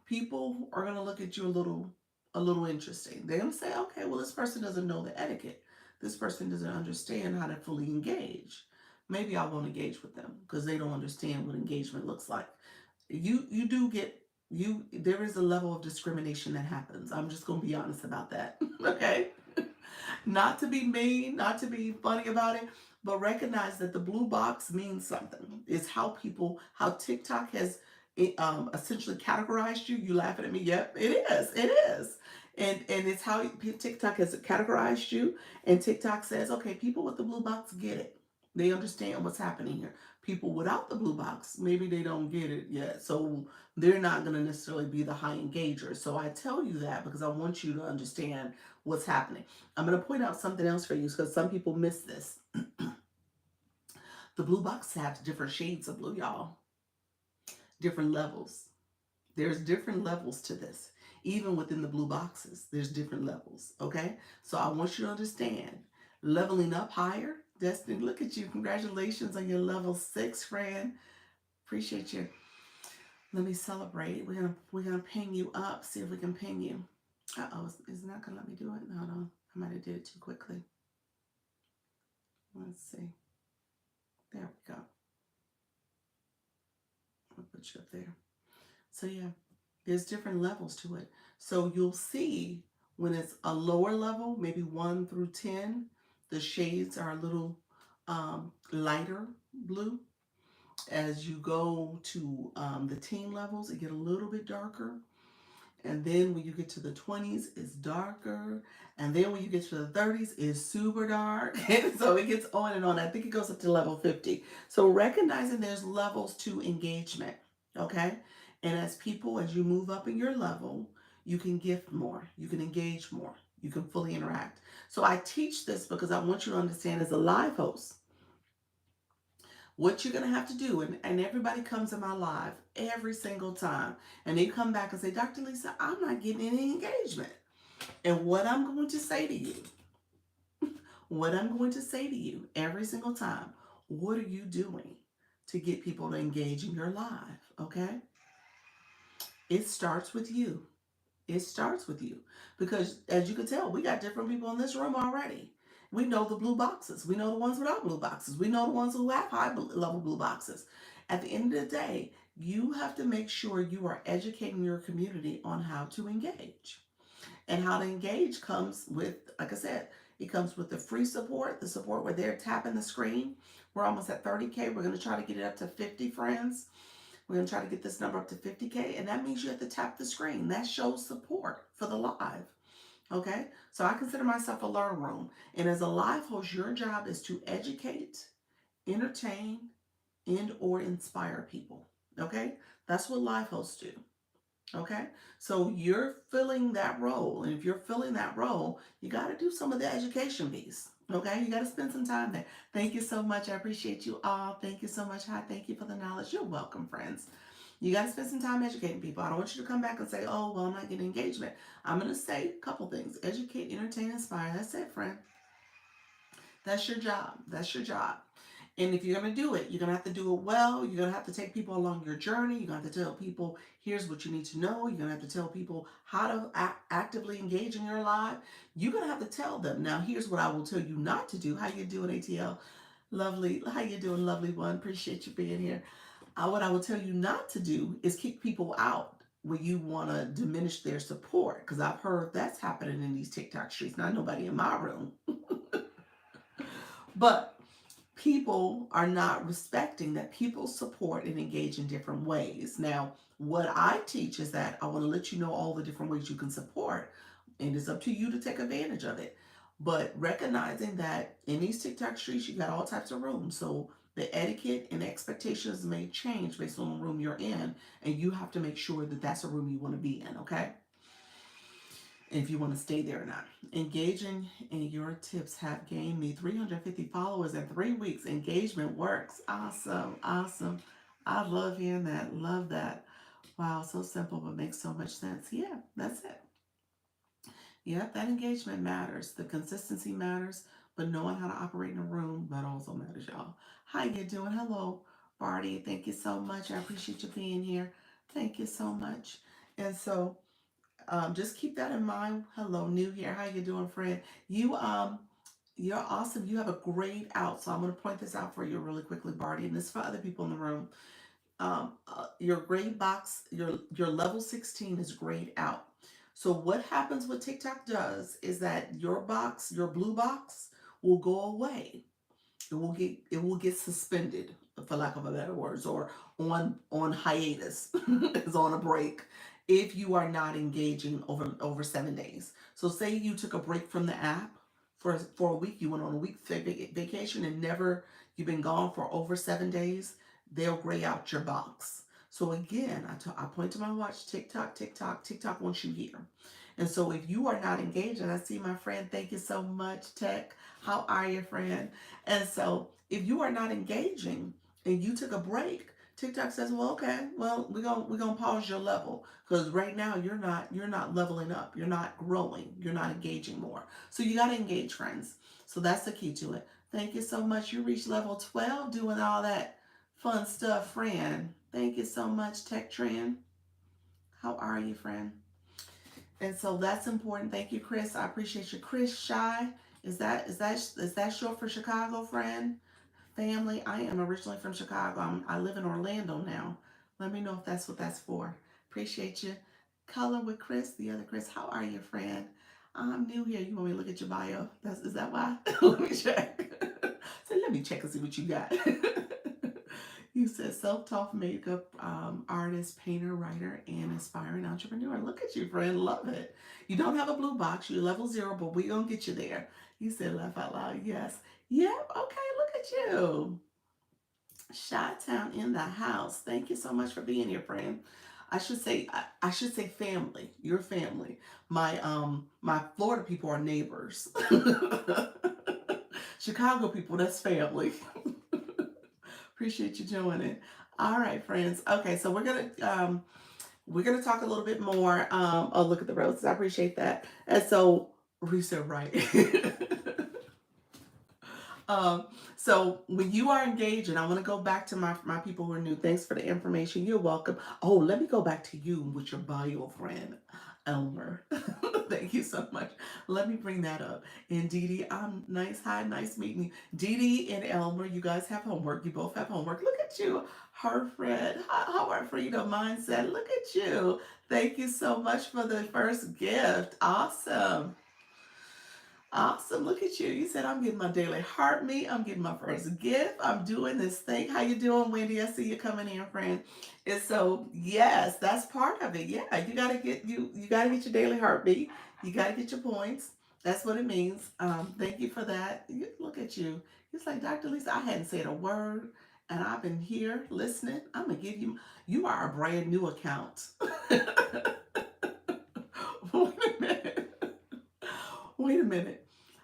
people are going to look at you a little interesting. They're going to say, okay, well, this person doesn't know the etiquette. This person doesn't understand how to fully engage. Maybe I won't engage with them because they don't understand what engagement looks like. You do get there is a level of discrimination that happens. I'm just going to be honest about that. Okay? Not to be mean, not to be funny about it, but recognize that the blue box means something. It's how TikTok has essentially categorized you. You laughing at me? Yep, it is. It is. And it's how TikTok has categorized you. And TikTok says, okay, people with the blue box get it. They understand what's happening here. People without the blue box, maybe they don't get it yet. So they're not going to necessarily be the high engagers. So I tell you that because I want you to understand what's happening. I'm going to point out something else for you because some people miss this. The blue box has different shades of blue, y'all. Different levels. There's different levels to this. Even within the blue boxes, there's different levels, okay? So I want you to understand, leveling up higher. Destiny, look at you. Congratulations on your level 6, friend. Appreciate you. Let me celebrate. We're gonna ping you up. See if we can ping you. Uh-oh, is it not gonna let me do it? Hold on. I might have did it too quickly. Let's see. There we go. I'll put you up there. So yeah, there's different levels to it. So you'll see when it's a lower level, maybe 1 through 10, the shades are a little lighter blue. As you go to the teen levels, it get a little bit darker. And then when you get to the 20s, it's darker. And then when you get to the 30s, it's super dark. And so it gets on and on. I think it goes up to level 50. So recognizing there's levels to engagement. Okay. And as people, as you move up in your level, you can gift more, you can engage more, you can fully interact. So I teach this because I want you to understand as a live host what you're going to have to do. And everybody comes in my live every single time. And they come back and say, Dr. Lisa, I'm not getting any engagement. And what I'm going to say to you, what I'm going to say to you every single time, what are you doing to get people to engage in your live? Okay? It starts with you. It starts with you. Because as you can tell, we got different people in this room already. We know the blue boxes. We know the ones without blue boxes. We know the ones who have high level blue boxes. At the end of the day, you have to make sure you are educating your community on how to engage. And how to engage comes with, like I said, it comes with the free support, the support where they're tapping the screen. We're almost at 30K. We're going to try to get it up to 50 friends. We're going to try to get this number up to 50K, and that means you have to tap the screen. That shows support for the live. Okay? So I consider myself a learn room. And as a live host, your job is to educate, entertain, and or inspire people. Okay? That's what live hosts do. Okay? So you're filling that role. And if you're filling that role, you got to do some of the education piece. Okay? You got to spend some time there. Thank you so much. I appreciate you all. Thank you so much. Hi, thank you for the knowledge. You're welcome, friends. You got to spend some time educating people. I don't want you to come back and say, oh, well, I'm not getting engagement. I'm going to say a couple things: educate, entertain, inspire. That's it, friend. That's your job. That's your job. And if you're going to do it, you're going to have to do it well. You're going to have to take people along your journey. You're going to have to tell people, here's what you need to know. You're going to have to tell people how to actively engage in your life. You're going to have to tell them. Now, here's what I will tell you not to do. How you doing, ATL? Lovely. How you doing, lovely one? Appreciate you being here. What I will tell you not to do is kick people out when you want to diminish their support. Because I've heard that's happening in these TikTok streets. Not nobody in my room. But people are not respecting that people support and engage in different ways. Now, what I teach is that I want to let you know all the different ways you can support, and it's up to you to take advantage of it. But recognizing that in these TikTok streets, you got all types of rooms. So the etiquette and expectations may change based on the room you're in, and you have to make sure that that's a room you want to be in, okay? If you want to stay there or not. Engaging in your tips have gained me 350 followers in 3 weeks. Engagement works. Awesome. Awesome. I love hearing that. Love that. Wow, so simple but makes so much sense. Yeah, that's it. Yep, that engagement matters. The consistency matters, but knowing how to operate in a room, that also matters, y'all. How you doing? Hello, Barty. Thank you so much. I appreciate you being here. Thank you so much. And so just keep that in mind. Hello, new here. How you doing, friend? You're awesome. You have a great out. So I'm going to point this out for you really quickly, Barty, and this is for other people in the room. Your grade box, your level 16 is grayed out. So what happens, what TikTok does is that your box, your blue box, will go away. It will get suspended, for lack of a better words, or on hiatus, is on a break, if you are not engaging over 7 days. So say you took a break from the app for a week, you went on a week vacation and never you've been gone for over 7 days, they'll gray out your box. So again, I point to my watch, TikTok, TikTok, TikTok wants you here. And so if you are not engaged, and I see my friend, thank you so much, Tech. How are you, friend? And so if you are not engaging and you took a break, TikTok says, well, okay, well, we're gonna pause your level because right now you're not leveling up, you're not growing, you're not engaging more. So you gotta engage, friends. So that's the key to it. Thank you so much. You reached level 12 doing all that fun stuff, friend. Thank you so much, Tech Trend. How are you, friend? And so that's important. Thank you, Chris. I appreciate you. Chris Shy. Is that short for Chicago, friend? Family. I am originally from Chicago. I live in Orlando now. Let me know if that's what that's for. Appreciate you. Color with Chris, the other Chris. How are you, friend? I'm new here. You want me to look at your bio? Is that why? Let me check. So me check and see what you got. You said self-taught makeup artist, painter, writer, and aspiring entrepreneur. Look at you, friend. Love it. You don't have a blue box. You're level 0, but we're going to get you there. You said laugh out loud. Yes. Yep. Okay. Look at you. Chi-Town in the house. Thank you so much for being here, friend. I should say family. Your family. My Florida people are neighbors. Chicago people, that's family. Appreciate you joining. All right, friends. Okay, so we're gonna talk a little bit more. Oh, look at the roses. I appreciate that. And so reset right. Um, so when you are engaging, I want to go back to my people who are new. Thanks for the information. You're welcome. Oh, let me go back to you with your bio friend, Elmer. Thank you so much. Let me bring that up. And Dee Dee, I'm nice. Hi, nice meeting you. Dee Dee and Elmer, you guys have homework. You both have homework. Look at you, her friend. How are freedom mindset? Look at you. Thank you so much for the first gift. Awesome. Awesome. Look at you. You said I'm getting my daily heartbeat. I'm getting my first gift. I'm doing this thing. How you doing, Wendy? I see you coming in, friend. And so, yes, that's part of it. Yeah, you gotta get your daily heartbeat. You gotta get your points. That's what it means. Thank you for that. Look at you. It's like Dr. Lisa. I hadn't said a word, and I've been here listening. I'm gonna give you. You are a brand new account. Wait a minute. Wait a minute.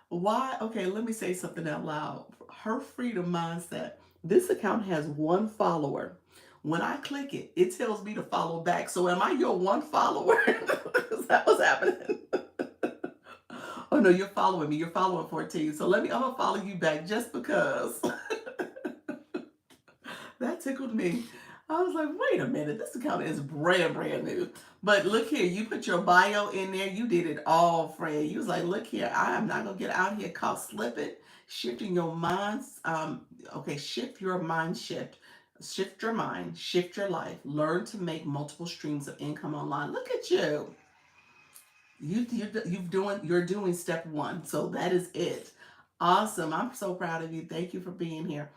Why? Okay, let me say something out loud. Her freedom mindset. This account has one follower. When I click it, it tells me to follow back. So am I your one follower? Is that what's happening? Oh no, you're following me. You're following 14. So I'm gonna follow you back just because. That tickled me. I was like, wait a minute, this account is brand new. But look here, you put your bio in there, you did it all, friend. You was like, look here, I am not gonna get out here caught slipping, shifting your minds. Okay, shift your mind shift. Shift your mind, shift your life. Learn to make multiple streams of income online. Look at you. You're doing step one. So that is it. Awesome. I'm so proud of you. Thank you for being here.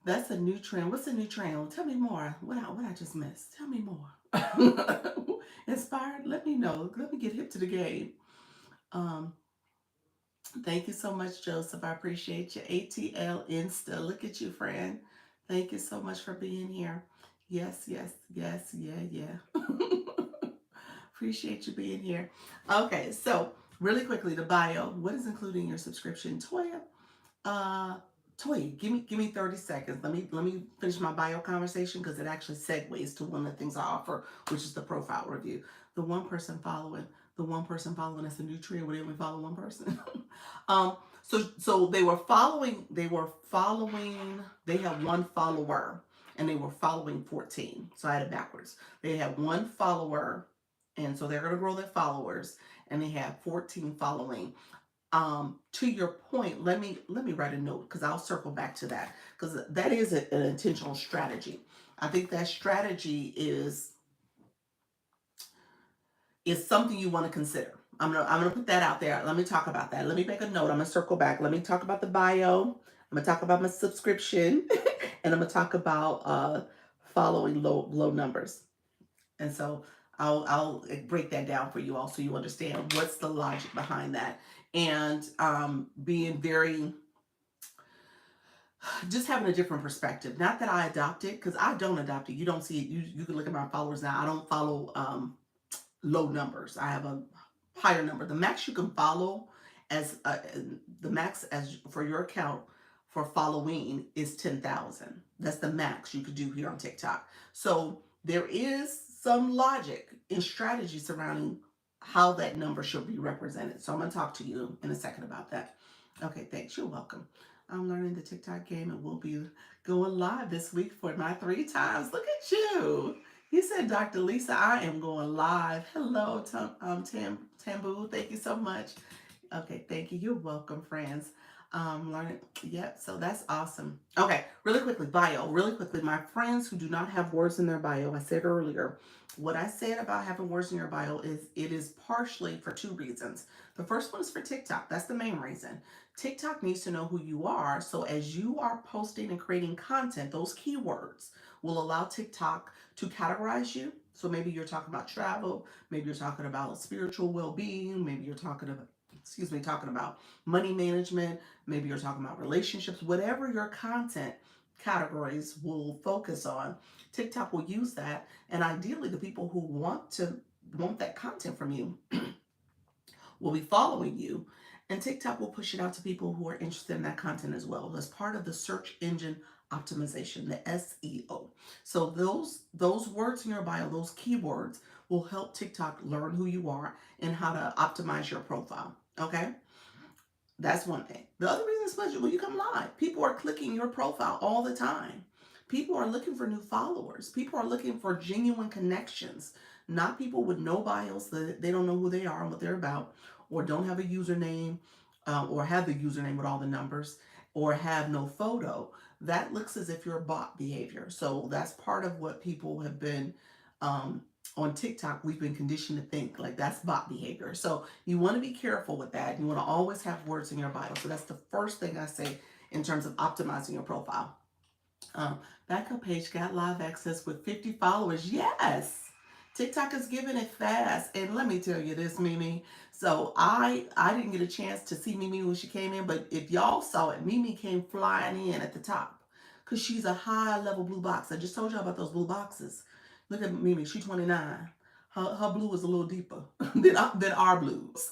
That's a new trend. What's a new trend? Tell me more. What I just missed? Tell me more. Inspired? Let me know. Let me get hip to the game. Um, Thank you so much, Joseph. I appreciate you. ATL Insta. Look at you, friend. Thank you so much for being here. Yes, yes, yes, yeah. Appreciate you being here. Okay, so really quickly, the bio. What is included in your subscription? Toya, uh, Toy, give me 30 seconds. Let me finish my bio conversation because it actually segues to one of the things I offer, which is the profile review. The one person following, that's a new trend where they only follow one person. So they had one follower and they were following 14. So I had it backwards. They had one follower, and so they're gonna grow their followers, and they have 14 following. To your point, let me write a note because I'll circle back to that because that is an intentional strategy. I think that strategy is something you want to consider. I'm gonna put that out there. Let me talk about that. Let me make a note. I'm gonna circle back. Let me talk about the bio. I'm gonna talk about my subscription, and I'm gonna talk about following low numbers. And so I'll break that down for you all so you understand what's the logic behind that. And being very, just having a different perspective. Not that I adopt it, because I don't adopt it. You don't see it. You can look at my followers now. I don't follow low numbers. I have a higher number. The max you can follow as the max as for your account for following is 10,000. That's the max you could do here on TikTok. So there is some logic and strategy surrounding how that number should be represented. So I'm going to talk to you in a second about that. Okay, thanks. You're welcome. I'm learning the TikTok game and we'll be going live this week for my 3 times. Look at you. You said, Dr. Lisa, I am going live. Hello, Tambu. Thank you so much. Okay, thank you. You're welcome, friends. Learning. Yep. So that's awesome. Okay, really quickly, bio. Really quickly, my friends who do not have words in their bio. I said earlier, what I said about having words in your bio is it is partially for two reasons. The first one is for TikTok. That's the main reason. TikTok needs to know who you are. So as you are posting and creating content, those keywords will allow TikTok to categorize you. So maybe you're talking about travel, maybe you're talking about spiritual well-being, maybe you're talking about talking about money management, maybe you're talking about relationships, whatever your content categories will focus on, TikTok will use that. And ideally, the people who want that content from you will be following you. And TikTok will push it out to people who are interested in that content as well. As part of the search engine optimization, the SEO. So those words in your bio, those keywords will help TikTok learn who you are and how to optimize your profile. Okay? That's one thing. The other reason is when you come live, people are clicking your profile all the time. People are looking for new followers. People are looking for genuine connections, not people with no bios that they don't know who they are and what they're about, or don't have a username, or have the username with all the numbers, or have no photo. That looks as if you're bot behavior. So that's part of what people have been um, on TikTok. We've been conditioned to think like that's bot behavior. So you want to be careful with that. You want to always have words in your bio. So that's the first thing I say in terms of optimizing your profile. Um, Backup page got live access with 50 followers. Yes. TikTok is giving it fast. And let me tell you this, Mimi. So I didn't get a chance to see Mimi when she came in, but if y'all saw it, Mimi came flying in at the top because she's a high level blue box. I just told you about those blue boxes. Look at Mimi, she's 29. Her blue is a little deeper than our blues.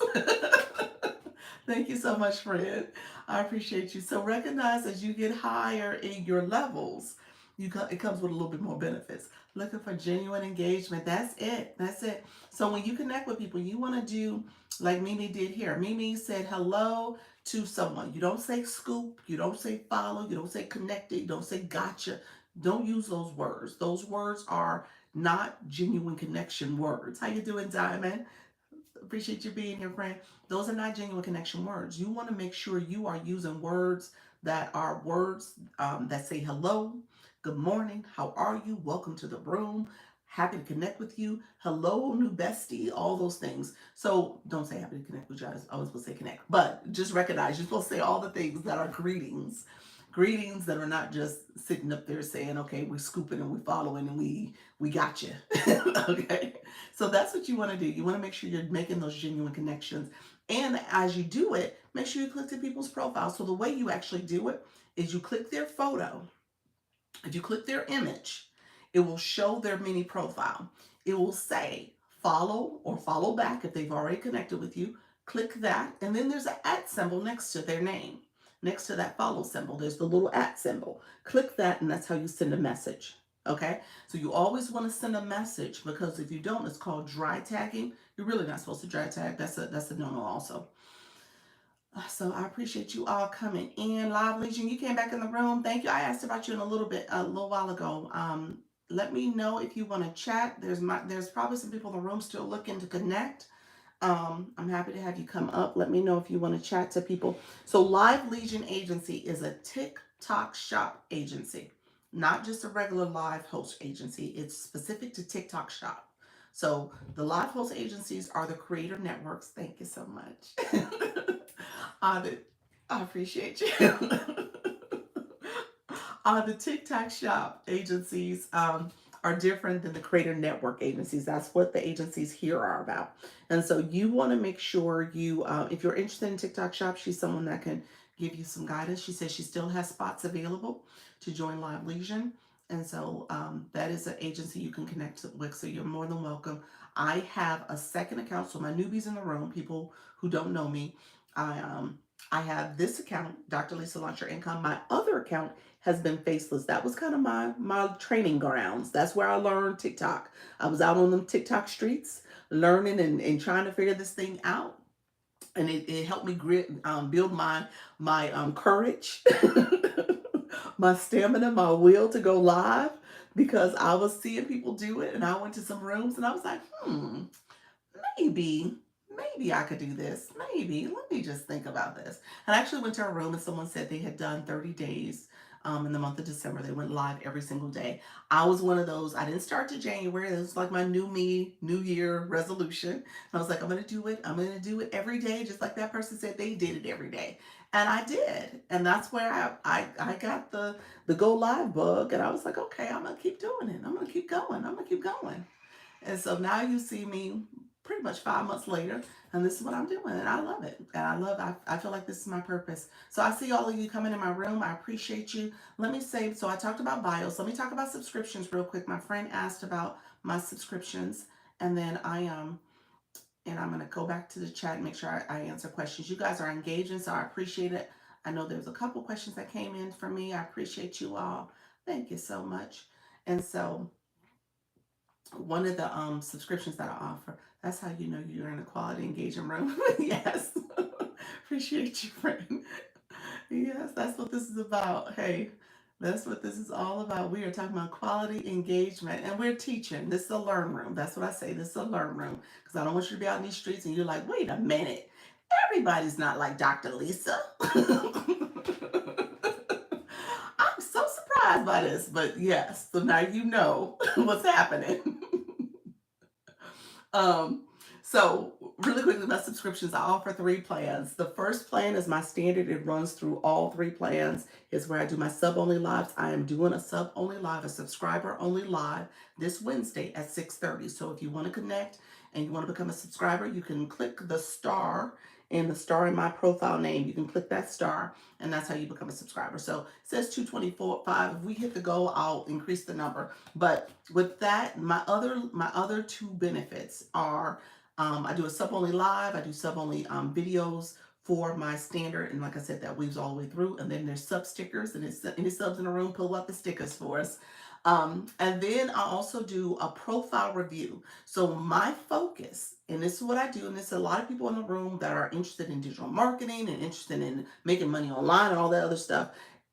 Thank you so much, friend. I appreciate you. So recognize as you get higher in your levels, it comes with a little bit more benefits. Looking for genuine engagement. That's it. That's it. So when you connect with people, you want to do like Mimi did here. Mimi said hello to someone. You don't say scoop. You don't say follow. You don't say connected. You don't say gotcha. Don't use those words. Those words are not genuine connection words. How you doing, Diamond? Appreciate you being here, friend. Those are not genuine connection words. You want to make sure you are using words that are words that say hello, good morning, how are you, welcome to the room, happy to connect with you, hello, new bestie, all those things. So don't say happy to connect with you. I was supposed to say connect, but just recognize you're supposed to say all the things that are greetings. Greetings that are not just sitting up there saying, okay, we're scooping and we're following and we got you. Okay. So that's what you want to do. You want to make sure you're making those genuine connections. And as you do it, make sure you click to people's profiles. So the way you actually do it is you click their photo. If you click their image, it will show their mini profile. It will say follow or follow back if they've already connected with you. Click that. And then there's an @ symbol next to their name. Next to that follow symbol, there's the little @ symbol. Click that, and that's how you send a message. Okay, so you always want to send a message because if you don't, it's called dry tagging. You're really not supposed to dry tag. That's a no-no also. So I appreciate you all coming in. Live Legion, you came back in the room. Thank you. I asked about you in a little while ago. Let me know if you want to chat. There's probably some people in the room still looking to connect. I'm happy to have you come up. Let me know if you want to chat to people. So Live Legion Agency is a TikTok shop agency, not just a regular live host agency. It's specific to TikTok shop. So the live host agencies are the creator networks. Thank you so much. the, I appreciate you. The TikTok shop agencies are different than the creator network agencies. That's what the agencies here are about. And so you want to make sure if you're interested in TikTok shop, she's someone that can give you some guidance. She says she still has spots available to join Live Legion. And so that is an agency you can connect with. So you're more than welcome. I have a second account. So my newbies in the room, people who don't know me, I have this account, Dr. Lisa Launch Your Income. My other account has been faceless. That was kind of my training grounds. That's where I learned TikTok. I was out on them TikTok streets learning and trying to figure this thing out. And it helped me build my courage, my stamina, my will to go live because I was seeing people do it and I went to some rooms and I was like, maybe maybe I could do this. Maybe. Let me just think about this. And I actually went to a room and someone said they had done 30 days in the month of December. They went live every single day. I was one of those. I didn't start to January. This was like my new me, new year resolution. And I was like, I'm going to do it. I'm going to do it every day, just like that person said they did it every day. And I did. And that's where I got the go live bug. And I was like, okay, I'm going to keep doing it. I'm going to keep going. I'm going to keep going. And so now you see me pretty much 5 months later, and this is what I'm doing, and I love it. And I feel like this is my purpose. So I see all of you coming in my room. I appreciate you. Let me say, so I talked about bios. Let me talk about subscriptions real quick. My friend asked about my subscriptions, and then and I'm going to go back to the chat and make sure I answer questions. You guys are engaging, so I appreciate it. I know there's a couple questions that came in for me. I appreciate you all. Thank you so much. And so one of the subscriptions that I offer. That's how you know you're in a quality engagement room. Yes. Appreciate you, friend. Yes, that's what this is about. Hey, that's what this is all about. We are talking about quality engagement and we're teaching. This is a learn room. That's what I say. This is a learn room. Because I don't want you to be out in these streets and you're like, wait a minute. Everybody's not like Dr. Lisa. I'm so surprised by this, but yes, so now you know what's happening. Um, so really quickly, my subscriptions, I offer 3 plans. The first plan is my standard. It runs through all 3 plans. Is where I do my sub-only lives. I am doing a sub-only live, a subscriber-only live this Wednesday at 6:30. So if you want to connect and you want to become a subscriber, you can click the star in my profile name. You can click that star, and that's how you become a subscriber. So it says 224.5. If we hit the goal, I'll increase the number. But with that, my other 2 benefits are I do a sub only live, I do sub only videos for my standard, and like I said, that weaves all the way through. And then there's sub stickers, and it's any subs in the room, pull up the stickers for us. And then I also do a profile review. So my focus, and this is what I do, and there's a lot of people in the room that are interested in digital marketing and interested in making money online and all that other stuff.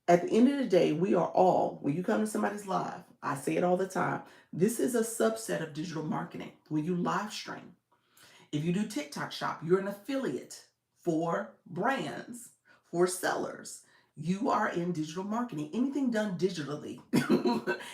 At the end of the day, we are all, when you come to somebody's live, I say it all the time, this is a subset of digital marketing. When you live stream, if you do TikTok shop, you're an affiliate for brands, for sellers. You are in digital marketing. Anything done digitally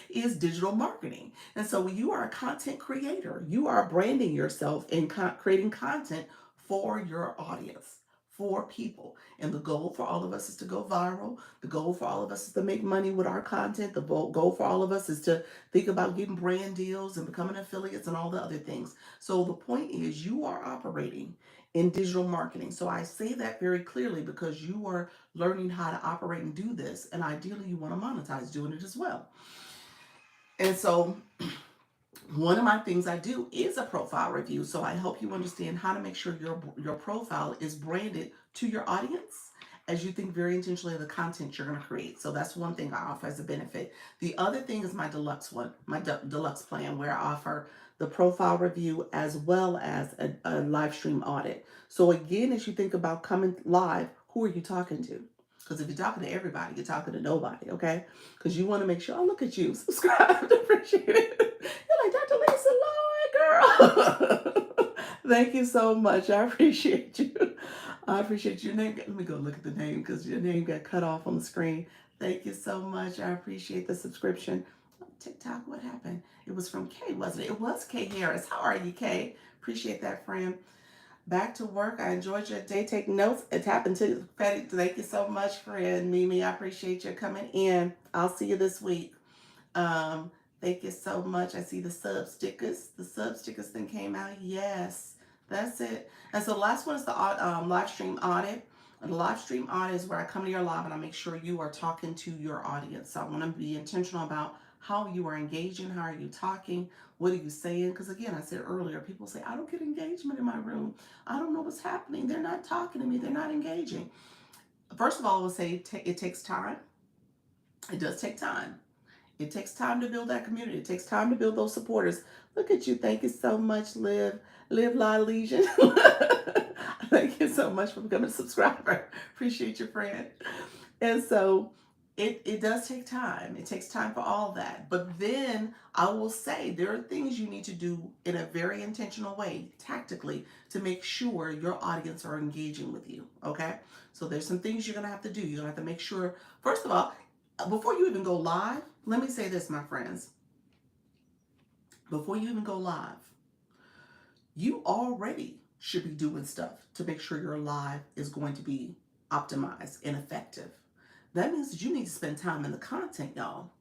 is digital marketing. And so when you are a content creator, you are branding yourself and creating content for your audience, for people. And the goal for all of us is to go viral. The goal for all of us is to make money with our content. The goal for all of us is to think about getting brand deals and becoming affiliates and all the other things. So the point is you are operating in digital marketing. So I say that very clearly because you are learning how to operate and do this. And ideally you want to monetize doing it as well. And so one of my things I do is a profile review. So I help you understand how to make sure your profile is branded to your audience as you think very intentionally of the content you're going to create. So that's one thing I offer as a benefit. The other thing is my deluxe one, my deluxe plan, where I offer the profile review as well as a live stream audit. So again, as you think about coming live, who are you talking to? Because if you're talking to everybody, you're talking to nobody, okay? Because you want to make sure, oh, look at you, subscribe, appreciate it. You're like, Dr. Lisa, Lord, girl. Thank you so much. I appreciate you. I appreciate your name. Let me go look at the name because your name got cut off on the screen. Thank you so much. I appreciate the subscription. TikTok, what happened? It was from Kay, wasn't it? It was Kay Harris. How are you, Kay? Appreciate that, friend. Back to work. I enjoyed your day. Take notes. It's happened to Patty. Thank you so much, friend. Mimi, I appreciate you coming in. I'll see you this week. Thank you so much. I see the sub stickers. The sub stickers thing came out. Yes, that's it. And so the last one is the live stream audit. And the live stream audit is where I come to your live and I make sure you are talking to your audience. So I want to be intentional about how you are engaging. How are you talking? What are you saying? Because again, I said earlier, people say, I don't get engagement in my room. I don't know what's happening. They're not talking to me. They're not engaging. First of all, I will say it takes time. It does take time. It takes time to build that community. It takes time to build those supporters. Look at you. Thank you so much, Live La Legion. Thank you so much for becoming a subscriber. Appreciate your friend. And so it does take time. It takes time for all that. But then I will say there are things you need to do in a very intentional way, tactically, to make sure your audience are engaging with you. Okay? So there's some things you're gonna have to do. You're gonna have to make sure, first of all, before you even go live, let me say this, my friends. Before you even go live, you already should be doing stuff to make sure your live is going to be optimized and effective. That means that you need to spend time in the content, y'all.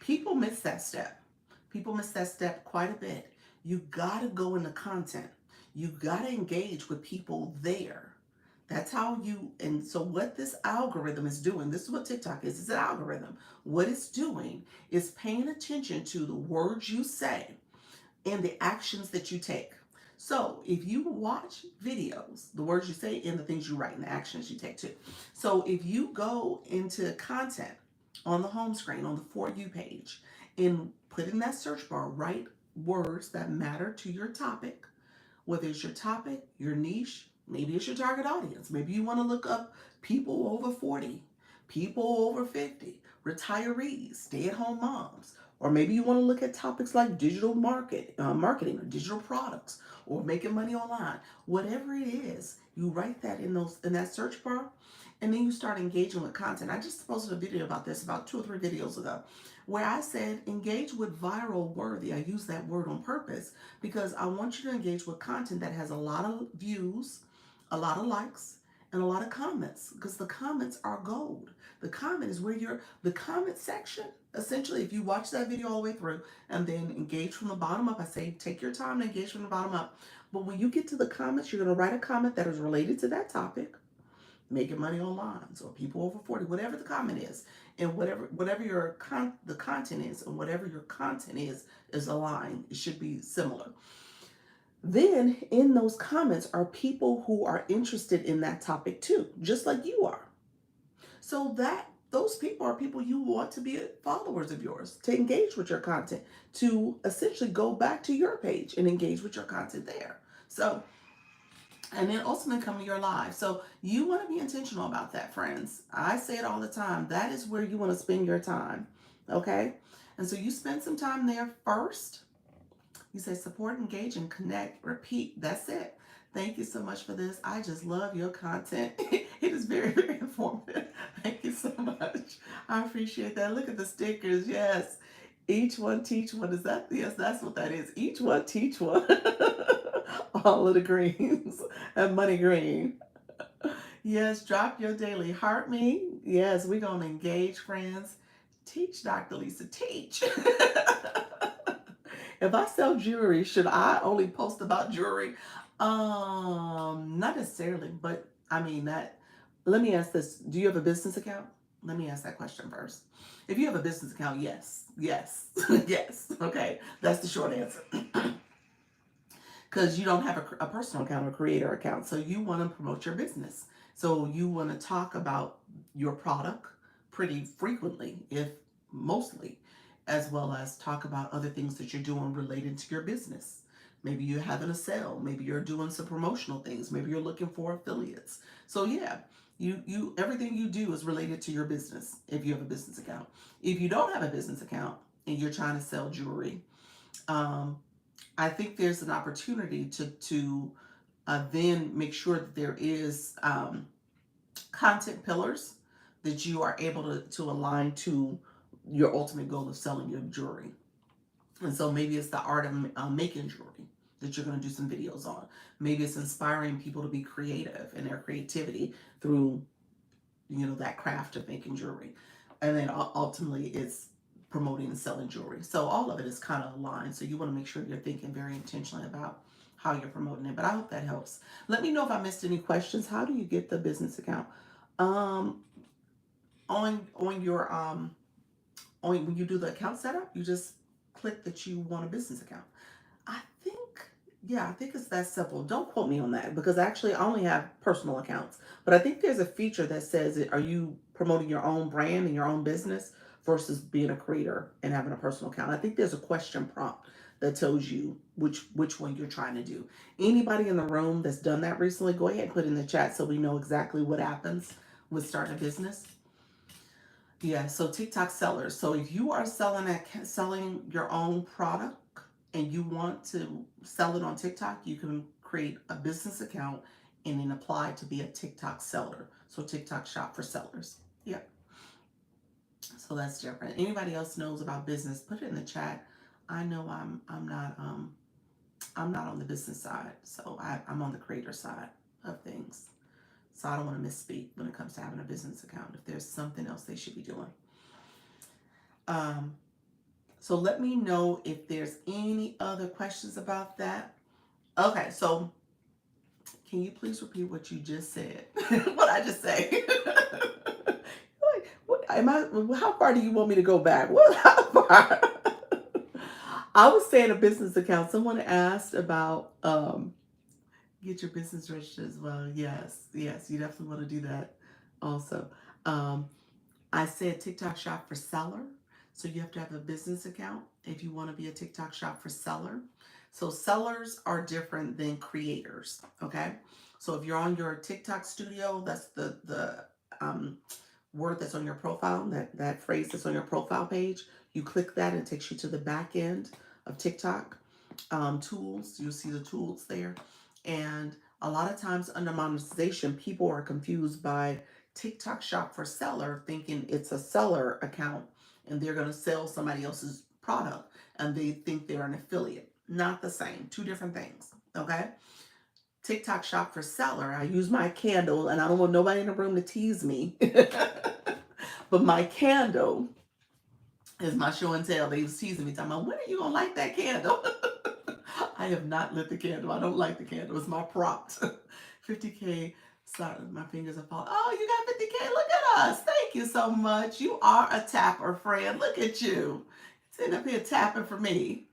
People miss that step. People miss that step quite a bit. You gotta go in the content. You gotta engage with people there. That's how you, and so what this algorithm is doing, this is what TikTok is, it's an algorithm. What it's doing is paying attention to the words you say and the actions that you take. So if you watch videos, the words you say and the things you write and the actions you take too. So if you go into content on the home screen, on the For You page, and put in that search bar, write words that matter to your topic, whether it's your topic, your niche, maybe it's your target audience. Maybe you want to look up people over 40, people over 50, retirees, stay-at-home moms, or maybe you want to look at topics like digital marketing or digital products or making money online. Whatever it is, you write that in that search bar, and then you start engaging with content. I just posted a video about this about 2 or 3 videos ago, where I said engage with viral worthy. I use that word on purpose because I want you to engage with content that has a lot of views, a lot of likes, and a lot of comments, because the comments are gold. The comment is where the comment section, essentially, if you watch that video all the way through and then engage from the bottom up, I say take your time to engage from the bottom up. But when you get to the comments, you're going to write a comment that is related to that topic, making money online, so people over 40, whatever the comment is, and whatever the content is, and whatever your content is aligned. It should be similar. Then in those comments are people who are interested in that topic too, just like you are. So that those people are people you want to be followers of yours, to engage with your content, to essentially go back to your page and engage with your content there. So, and then ultimately come to your live. So you want to be intentional about that, friends. I say it all the time. That is where you want to spend your time. Okay? And so you spend some time there first. You say support, engage, and connect. Repeat. That's it. Thank you so much for this. I just love your content. It is very, very informative. Thank you so much. I appreciate that. Look at the stickers. Yes. Each one teach one. Is that? Yes, that's what that is. Each one teach one. All of the greens and money green. Yes, drop your daily heart me. Yes, we're going to engage, friends. Teach, Dr. Lisa, teach. If I sell jewelry, should I only post about jewelry? Not necessarily, but I mean that. Let me ask this: do you have a business account? Let me ask that question first. If you have a business account, yes, yes, yes. Okay, that's the short answer. Because you don't have a personal account or creator account, so you want to promote your business. So you want to talk about your product pretty frequently, if mostly, as well as talk about other things that you're doing related to your business. Maybe you're having a sale. Maybe you're doing some promotional things. Maybe you're looking for affiliates. So yeah, you everything you do is related to your business if you have a business account. If you don't have a business account and you're trying to sell jewelry, um, I think there's an opportunity to then make sure that there is content pillars that you are able to align to your ultimate goal of selling your jewelry. And so maybe it's the art of making jewelry that you're going to do some videos on. Maybe it's inspiring people to be creative in their creativity through, that craft of making jewelry. And then ultimately it's promoting and selling jewelry. So all of it is kind of aligned. So you want to make sure you're thinking very intentionally about how you're promoting it. But I hope that helps. Let me know if I missed any questions. How do you get the business account? Um, on your on when you do the account setup, you just click that you want a business account. I think, yeah, I think it's that simple. Don't quote me on that because actually I only have personal accounts. But I think there's a feature that says, are you promoting your own brand and your own business versus being a creator and having a personal account? I think there's a question prompt that tells you which one you're trying to do. Anybody in the room that's done that recently, go ahead and put in the chat so we know exactly what happens with starting a business. Yeah, so TikTok sellers. So if you are selling your own product and you want to sell it on TikTok, you can create a business account and then apply to be a TikTok seller. So TikTok shop for sellers. Yep. So that's different. Anybody else knows about business, put it in the chat. I know I'm not on the business side, so I'm on the creator side of things. So I don't want to misspeak when it comes to having a business account. If there's something else they should be doing. Um, So let me know if there's any other questions about that. Okay, so can you please repeat what you just said? What I just say? Like, what am I? How far do you want me to go back? What? How far? I was saying a business account. Someone asked about get your business registered as well. Yes, yes, you definitely want to do that. Also, um, I said TikTok shop for seller. So you have to have a business account if you want to be a TikTok shop for seller. So sellers are different than creators. Okay. So if you're on your TikTok studio, that's the word that's on your profile, that phrase that's on your profile page. You click that and it takes you to the back end of TikTok tools. You'll see the tools there. And a lot of times under monetization, people are confused by TikTok shop for seller, thinking it's a seller account and they're going to sell somebody else's product and they think they're an affiliate. Not the same, two different things. Okay. TikTok shop for seller. I use my candle and I don't want nobody in the room to tease me. But my candle is my show and tell. They was teasing me, talking about, when are you going to light that candle? I have not lit the candle. I don't like the candle. It's my prompt. 50K. Sorry, my fingers are falling. Oh, you got 50K. Look at us. Thank you so much. You are a tapper, friend. Look at you. Sitting up here tapping for me.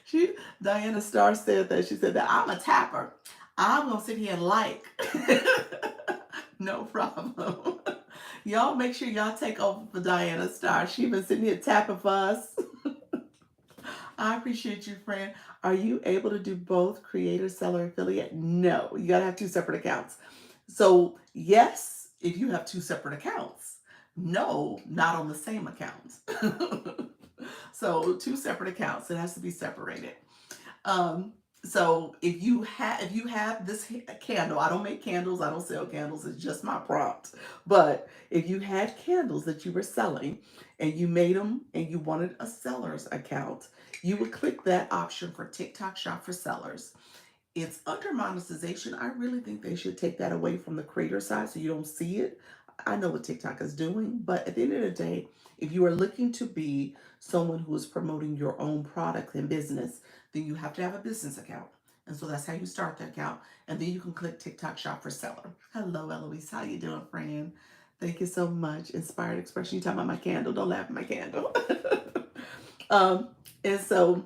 she Diana Starr said that. She said that I'm a tapper. I'm gonna sit here and like. No problem. Y'all make sure y'all take over for Diana Starr. She been sitting here tapping for us. I appreciate you, friend. Are you able to do both creator, seller, affiliate? No, you gotta have two separate accounts. So yes, if you have two separate accounts. No, not on the same account. So two separate accounts. It has to be separated. Um, so if you have this candle, I don't make candles, I don't sell candles, it's just my prompt. But if you had candles that you were selling and you made them and you wanted a seller's account, you would click that option for TikTok shop for sellers. It's under monetization. I really think they should take that away from the creator side so you don't see it. I know what TikTok is doing, but at the end of the day, if you are looking to be someone who is promoting your own product and business, then you have to have a business account. And so that's how you start the account. And then you can click TikTok shop for seller. Hello, Eloise. How you doing, friend? Thank you so much. Inspired expression. You talking about my candle. Don't laugh at my candle. um, and so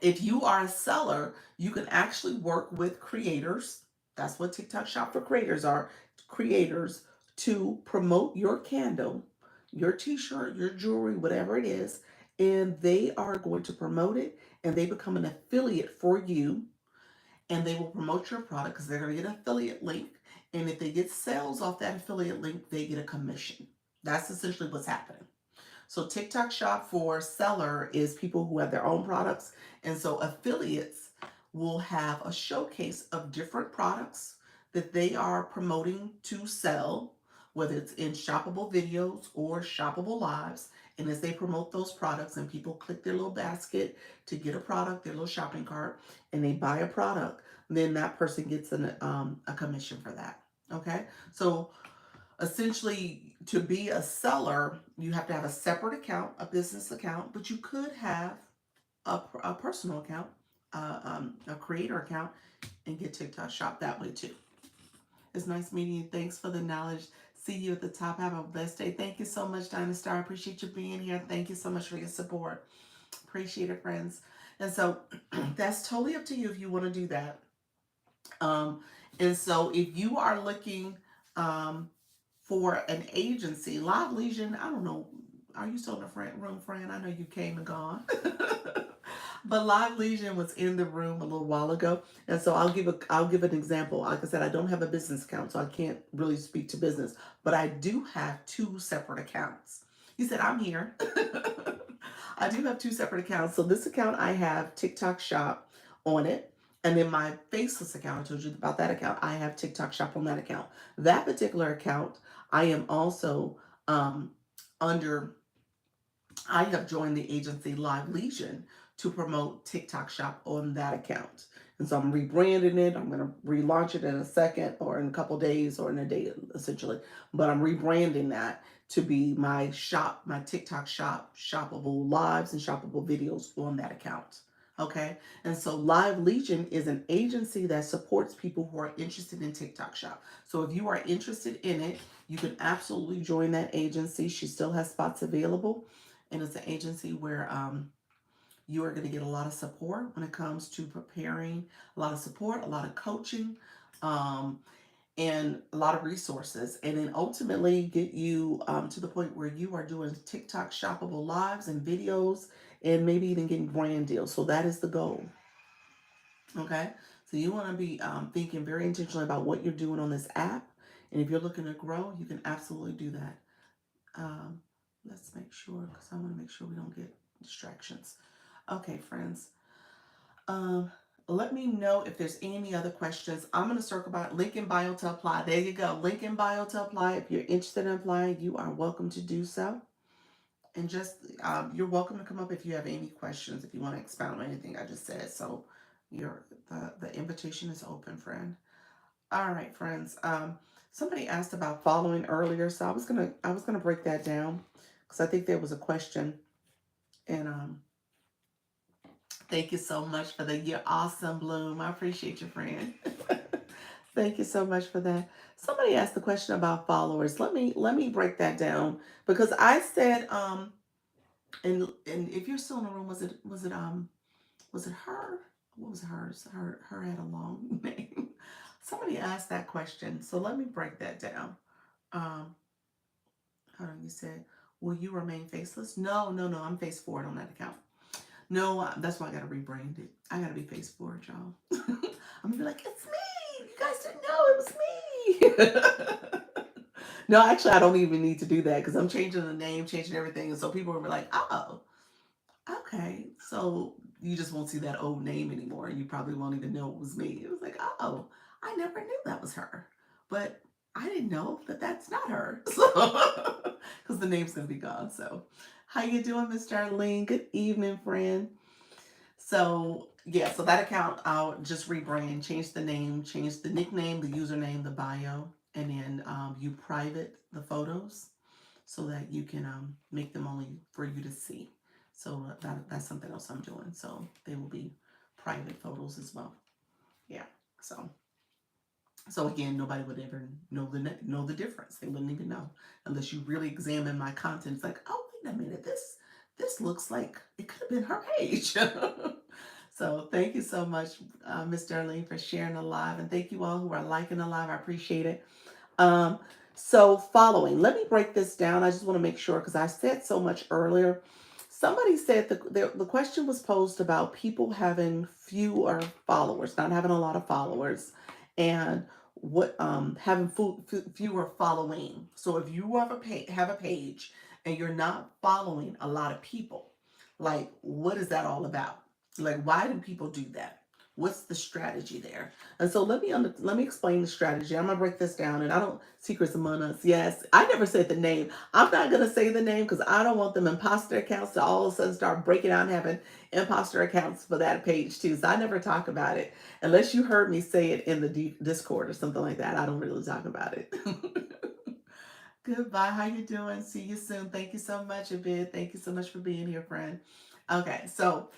if you are a seller, you can actually work with creators. That's what TikTok Shop for creators are. Creators to promote your candle, your t-shirt, your jewelry, whatever it is, and they are going to promote it and they become an affiliate for you and they will promote your product because they're going to get an affiliate link. And if they get sales off that affiliate link, they get a commission. That's essentially what's happening. So TikTok shop for seller is people who have their own products. And so affiliates will have a showcase of different products that they are promoting to sell, whether it's in shoppable videos or shoppable lives. And as they promote those products and people click their little basket to get a product, their little shopping cart, and they buy a product, then that person gets a commission for that. Okay. So essentially, to be a seller, you have to have a separate account, a business account, but you could have a personal account, a creator account, and get TikTok shop that way too. It's nice meeting you. Thanks for the knowledge. See you at the top. Have a blessed day. Thank you so much, Dinah Star. I appreciate you being here. Thank you so much for your support. Appreciate it, friends. And so that's totally up to you if you want to do that. Um, and so if you are looking for an agency, Live Legion, I don't know, are you still in the room, friend? I know you came and gone. But Live Legion was in the room a little while ago, and so I'll give an example. Like I said, I don't have a business account, so I can't really speak to business, but I do have two separate accounts. He said, "I'm here." I do have two separate accounts. So this account I have TikTok Shop on it, and then my Faceless account, I told you about that account. I have TikTok Shop on that account. That particular account, I am also um, under I have joined the agency Live Legion to promote TikTok Shop on that account. And so I'm rebranding it. I'm going to relaunch it in a second or in a couple days or in a day, essentially. But I'm rebranding that to be my shop, my TikTok shop, shoppable lives and shoppable videos on that account. Okay. And so Live Legion is an agency that supports people who are interested in TikTok Shop. So if you are interested in it, you can absolutely join that agency. She still has spots available, and it's an agency where you are going to get a lot of support when it comes to preparing, a lot of support, a lot of coaching, um, and a lot of resources, and then ultimately get you to the point where you are doing TikTok shoppable lives and videos, and maybe even getting brand deals. So that is the goal. Okay, so you want to be thinking very intentionally about what you're doing on this app, and if you're looking to grow, you can absolutely do that. Um, let's make sure, because I want to make sure we don't get distractions. Okay, friends. Um, Let me know if there's any other questions. I'm going to circle back. Link in bio to apply. There you go. Link in bio to apply. If you're interested in applying, you are welcome to do so. And just, you're welcome to come up if you have any questions, if you want to expound on anything I just said. So the invitation is open, friend. All right, friends. Somebody asked about following earlier, so I was gonna break that down because I think there was a question. And thank you so much for the you're awesome, Bloom. I appreciate you, friend. Thank you so much for that. Somebody asked the question about followers. Let me break that down because I said and if you're still in the room, was it her? What was hers? Her had a long name. Somebody asked that question, so let me break that down. Um, Hold on, you said, will you remain faceless? No, no, no. I'm face forward on that account. No, that's why I gotta rebrand it. I gotta be face forward, y'all. I'm gonna be like, it's me. You guys didn't know it was me. No, actually, I don't even need to do that because I'm changing the name, changing everything, and so people will be like, oh, okay. So you just won't see that old name anymore. You probably won't even know it was me. It was like, oh, I never knew that was her. But I didn't know that that's not her. So, because the name's going to be gone. So, how you doing, Miss Darlene? Good evening, friend. So, yeah, so that account, I'll just rebrand, change the name, change the nickname, the username, the bio, and then you private the photos so that you can make them only for you to see. So that's something else I'm doing. So they will be private photos as well. Yeah. So again, nobody would ever know the difference. They wouldn't even know unless you really examine my content. It's like, oh wait a minute, this looks like it could have been her page. So thank you so much, Miss Darlene, for sharing the live, and thank you all who are liking the live. I appreciate it. Um, so following, let me break this down. I just want to make sure because I said so much earlier. Somebody said the question was posed about people having fewer followers, not having a lot of followers, and what having fewer following. So if you have a page and you're not following a lot of people, like what is that all about? Like why do people do that? What's the strategy there? And so let me explain the strategy. I'm gonna break this down, and I don't secrets among us. Yes, I never said the name. I'm not gonna say the name because I don't want them imposter accounts to all of a sudden start breaking out and having imposter accounts for that page too. So I never talk about it unless you heard me say it in the Discord or something like that. I don't really talk about it. Goodbye. How you doing? See you soon. Thank you so much, Abid. Thank you so much for being here, friend. Okay, so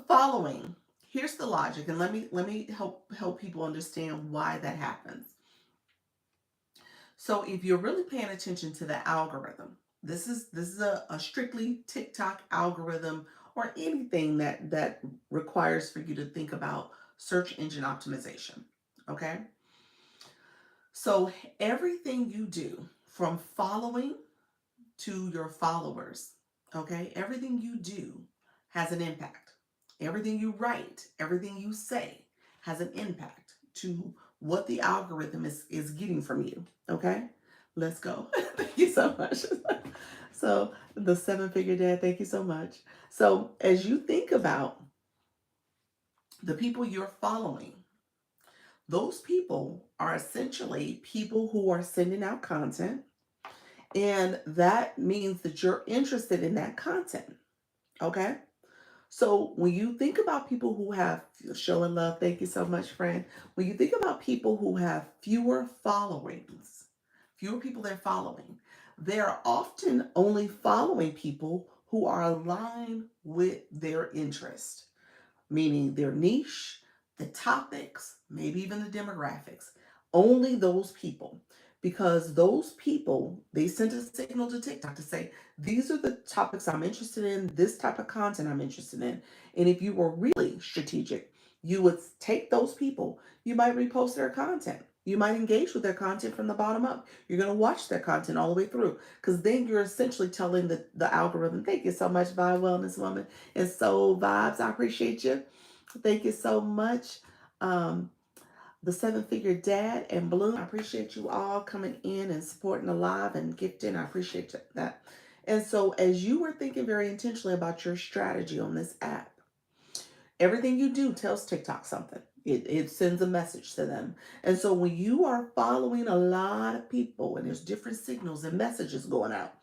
following, here's the logic, and let me help people understand why that happens. So if you're really paying attention to the algorithm, this is a strictly TikTok algorithm or anything that requires for you to think about search engine optimization. Okay, so everything you do from following to your followers, okay, everything you do has an impact. Everything you write, everything you say has an impact to what the algorithm is getting from you. Okay? Let's go. Thank you so much. So, the seven figure dad, thank you so much. So, as you think about the people you're following, those people are essentially people who are sending out content, and that means that you're interested in that content. Okay? So when you think about people who have showing love, thank you so much, friend. When you think about people who have fewer followings, fewer people they're following, they're often only following people who are aligned with their interest, meaning their niche, the topics, maybe even the demographics. Only those people. Because those people, they send a signal to TikTok to say, these are the topics I'm interested in, this type of content I'm interested in. And if you were really strategic, you would take those people, you might repost their content. You might engage with their content from the bottom up. You're going to watch their content all the way through because then you're essentially telling the algorithm, thank you so much, Vibe Wellness Woman and Soul Vibes. I appreciate you. Thank you so much. Um, the seven figure dad and Bloom. I appreciate you all coming in and supporting the live and gifting. I appreciate that. And so, as you were thinking very intentionally about your strategy on this app, everything you do tells TikTok something. It sends a message to them. And so, when you are following a lot of people and there's different signals and messages going out,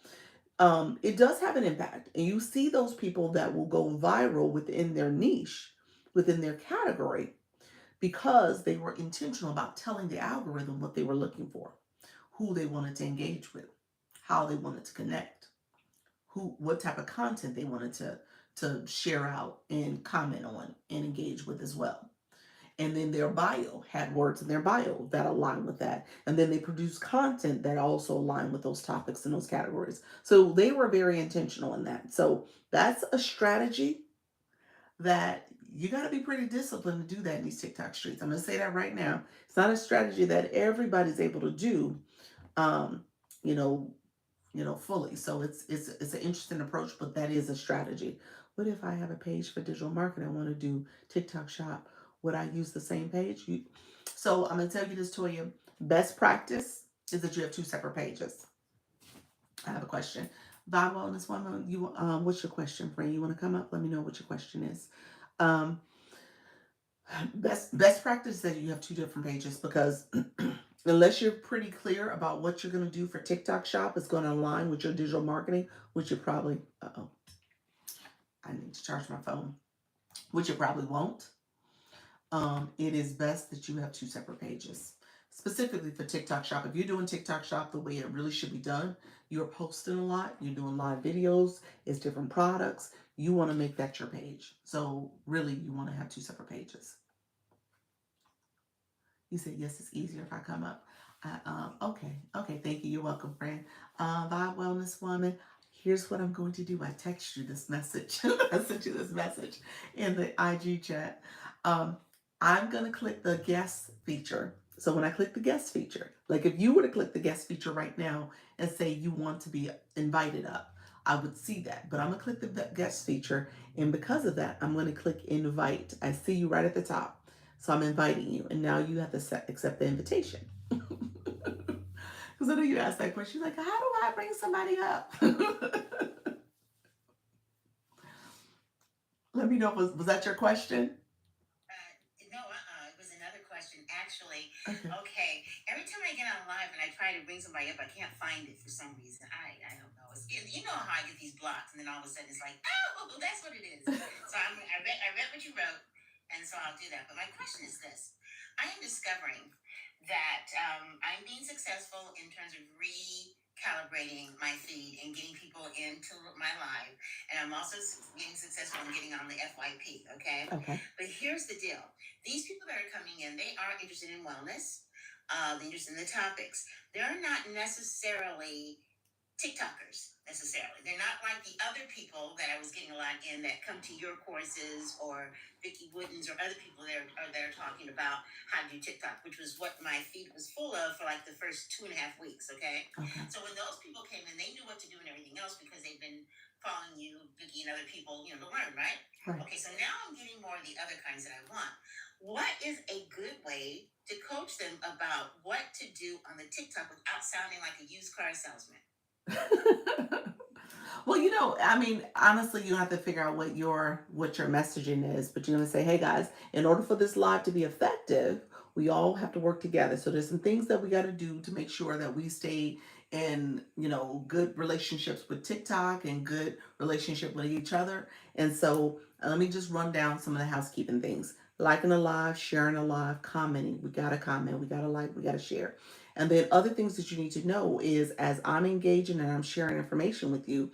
it does have an impact. And you see those people that will go viral within their niche, within their category, because they were intentional about telling the algorithm what they were looking for, who they wanted to engage with, how they wanted to connect, what type of content they wanted to share out and comment on and engage with as well. And then their bio had words in their bio that align with that. And then they produce content that also align with those topics and those categories. So they were very intentional in that. So that's a strategy that you got to be pretty disciplined to do that in these TikTok streets. I'm going to say that right now. It's not a strategy that everybody's able to do, um, you know, fully. So it's an interesting approach, but that is a strategy. What if I have a page for digital marketing? I want to do TikTok shop. Would I use the same page? So I'm going to tell you this, Toya. Best practice is that you have two separate pages. I have a question. Vibe Wellness Woman, what's your question, friend? You want to come up? Let me know what your question is. Um, best practice is that you have two different pages because unless you're pretty clear about what you're going to do for TikTok shop, it's going to align with your digital marketing, which you probably, I need to charge my phone, which you probably won't. It is best that you have two separate pages, specifically for TikTok shop. If you're doing TikTok shop the way it really should be done, you're posting a lot, you're doing live videos, it's different products. You want to make that your page. So really, you want to have two separate pages. You said, yes, it's easier if I come up. Okay, thank you. You're welcome, friend. Vibe Wellness Woman, here's what I'm going to do. I text you this message. I sent you this message in the IG chat. Um, I'm going to click the guest feature. So when I click the guest feature, like if you were to click the guest feature right now and say you want to be invited up, I would see that. But I'm going to click the guest feature. And because of that, I'm going to click invite. I see you right at the top. So I'm inviting you, and now you have to accept the invitation. Because I know you asked that question, like, how do I bring somebody up? Let me know, was that your question? No, it was another question. Actually, Okay. okay. Every time I get on live and I try to bring somebody up, I can't find it for some reason. I don't know. You know how I get these blocks, and then all of a sudden it's like, oh, that's what it is. So I read what you wrote, and so I'll do that. But my question is this: I am discovering that I'm being successful in terms of recalibrating my feed and getting people into my live, and I'm also getting successful in getting on the FYP. Okay, Okay. but here's the deal: these people that are coming in, they are interested in wellness. They're interested in the topics. They're not necessarily TikTokers necessarily. They're not like the other people that I was getting a lot in that come to your courses or Vicky Wooden's or other people that are talking about how to do TikTok, which was what my feed was full of for like the first 2.5 weeks. Okay. Okay. So when those people came in, they knew what to do and everything else because they've been following you, Vicky, and other people, to learn, right? Right. Okay. So now I'm getting more of the other kinds that I want. What is a good way to coach them about what to do on the TikTok without sounding like a used car salesman? Well, I mean, honestly, you have to figure out what your messaging is, but you're gonna say, "Hey guys, in order for this live to be effective, we all have to work together. So there's some things that we got to do to make sure that we stay in, good relationships with TikTok and good relationship with each other. And so let me just run down some of the housekeeping things. Liking a live, sharing a live, commenting. We got to comment, we got to like, we got to share. And then other things that you need to know is as I'm engaging and I'm sharing information with you,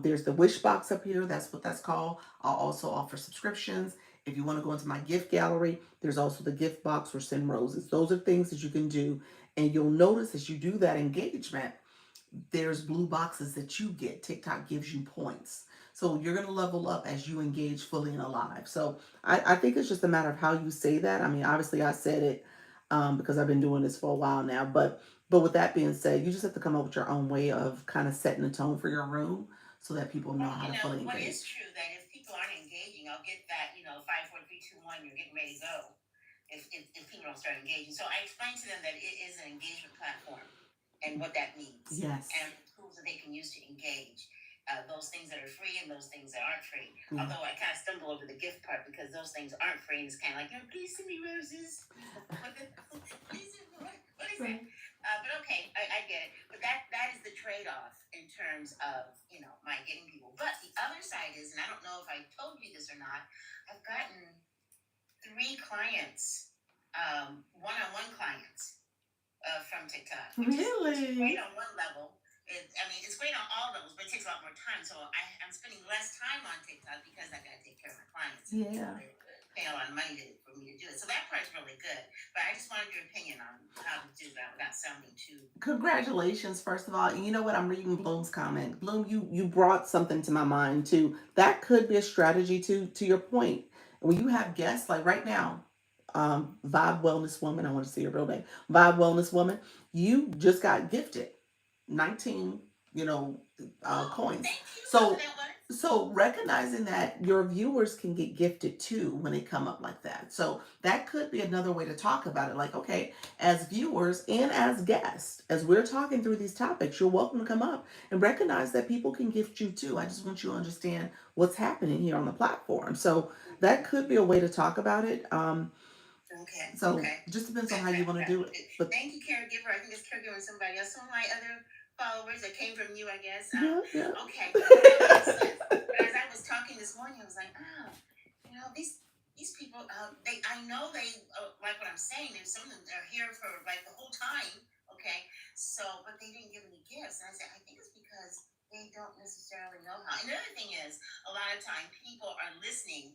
there's the wish box up here. That's what that's called. I'll also offer subscriptions. If you want to go into my gift gallery, there's also the gift box or send roses. Those are things that you can do. And you'll notice as you do that engagement, there's blue boxes that you get. TikTok gives you points. So you're going to level up as you engage fully in a live. So I think it's just a matter of how you say that. I mean, obviously I said it because I've been doing this for a while now. But with that being said, you just have to come up with your own way of kind of setting the tone for your room so that people know Well, how to fully what is engage. true that if people aren't engaging, I'll get that, 5, 4, 3, 2, 1, you're getting ready to go. If people don't start engaging. So I explained to them that it is an engagement platform and what that means Yes. and the tools that they can use to engage. Those things that are free and those things that aren't free. Yeah. Although I kind of stumble over the gift part because those things aren't free and it's kind of like, please send me roses. Please, what is that? But okay, I get it. But that is the trade off in terms of my getting people. But the other side is, and I don't know if I told you this or not, I've gotten 3 clients, one-on-one clients from TikTok, which is Really? great on one level. It's great on all levels, but it takes a lot more time. So I'm spending less time on TikTok because I got to take care of my clients. Yeah. They're paying a lot of money for me to do it. So that part's really good. But I just wanted your opinion on how to do that without sounding too. Congratulations, first of all. And you know what? I'm reading Bloom's comment. Bloom, you brought something to my mind too. That could be a strategy to your point. When you have guests, like right now, Vibe Wellness Woman, I want to see your real name. Vibe Wellness Woman, you just got gifted 19, you know, Oh, coins. thank you. So That was. so recognizing that your viewers can get gifted too when they come up like that. So that could be another way to talk about it. Like, okay, as viewers and as guests, as we're talking through these topics, you're welcome to come up and recognize that people can gift you too. I just want you to understand what's happening here on the platform. So that could be a way to talk about it. Okay. So Okay. it just depends on how you want to do it. But Thank you, caregiver. I think it's caregiver and somebody else. Some of my other followers that came from you, I guess. yeah, yeah. Okay, that makes sense. But as I was talking this morning, I was like, these people, I know they like what I'm saying. There's some of them are here for like the whole time. Okay, so but they didn't give any gifts, and I said I think it's because they don't necessarily know how. And the other thing is, a lot of time people are listening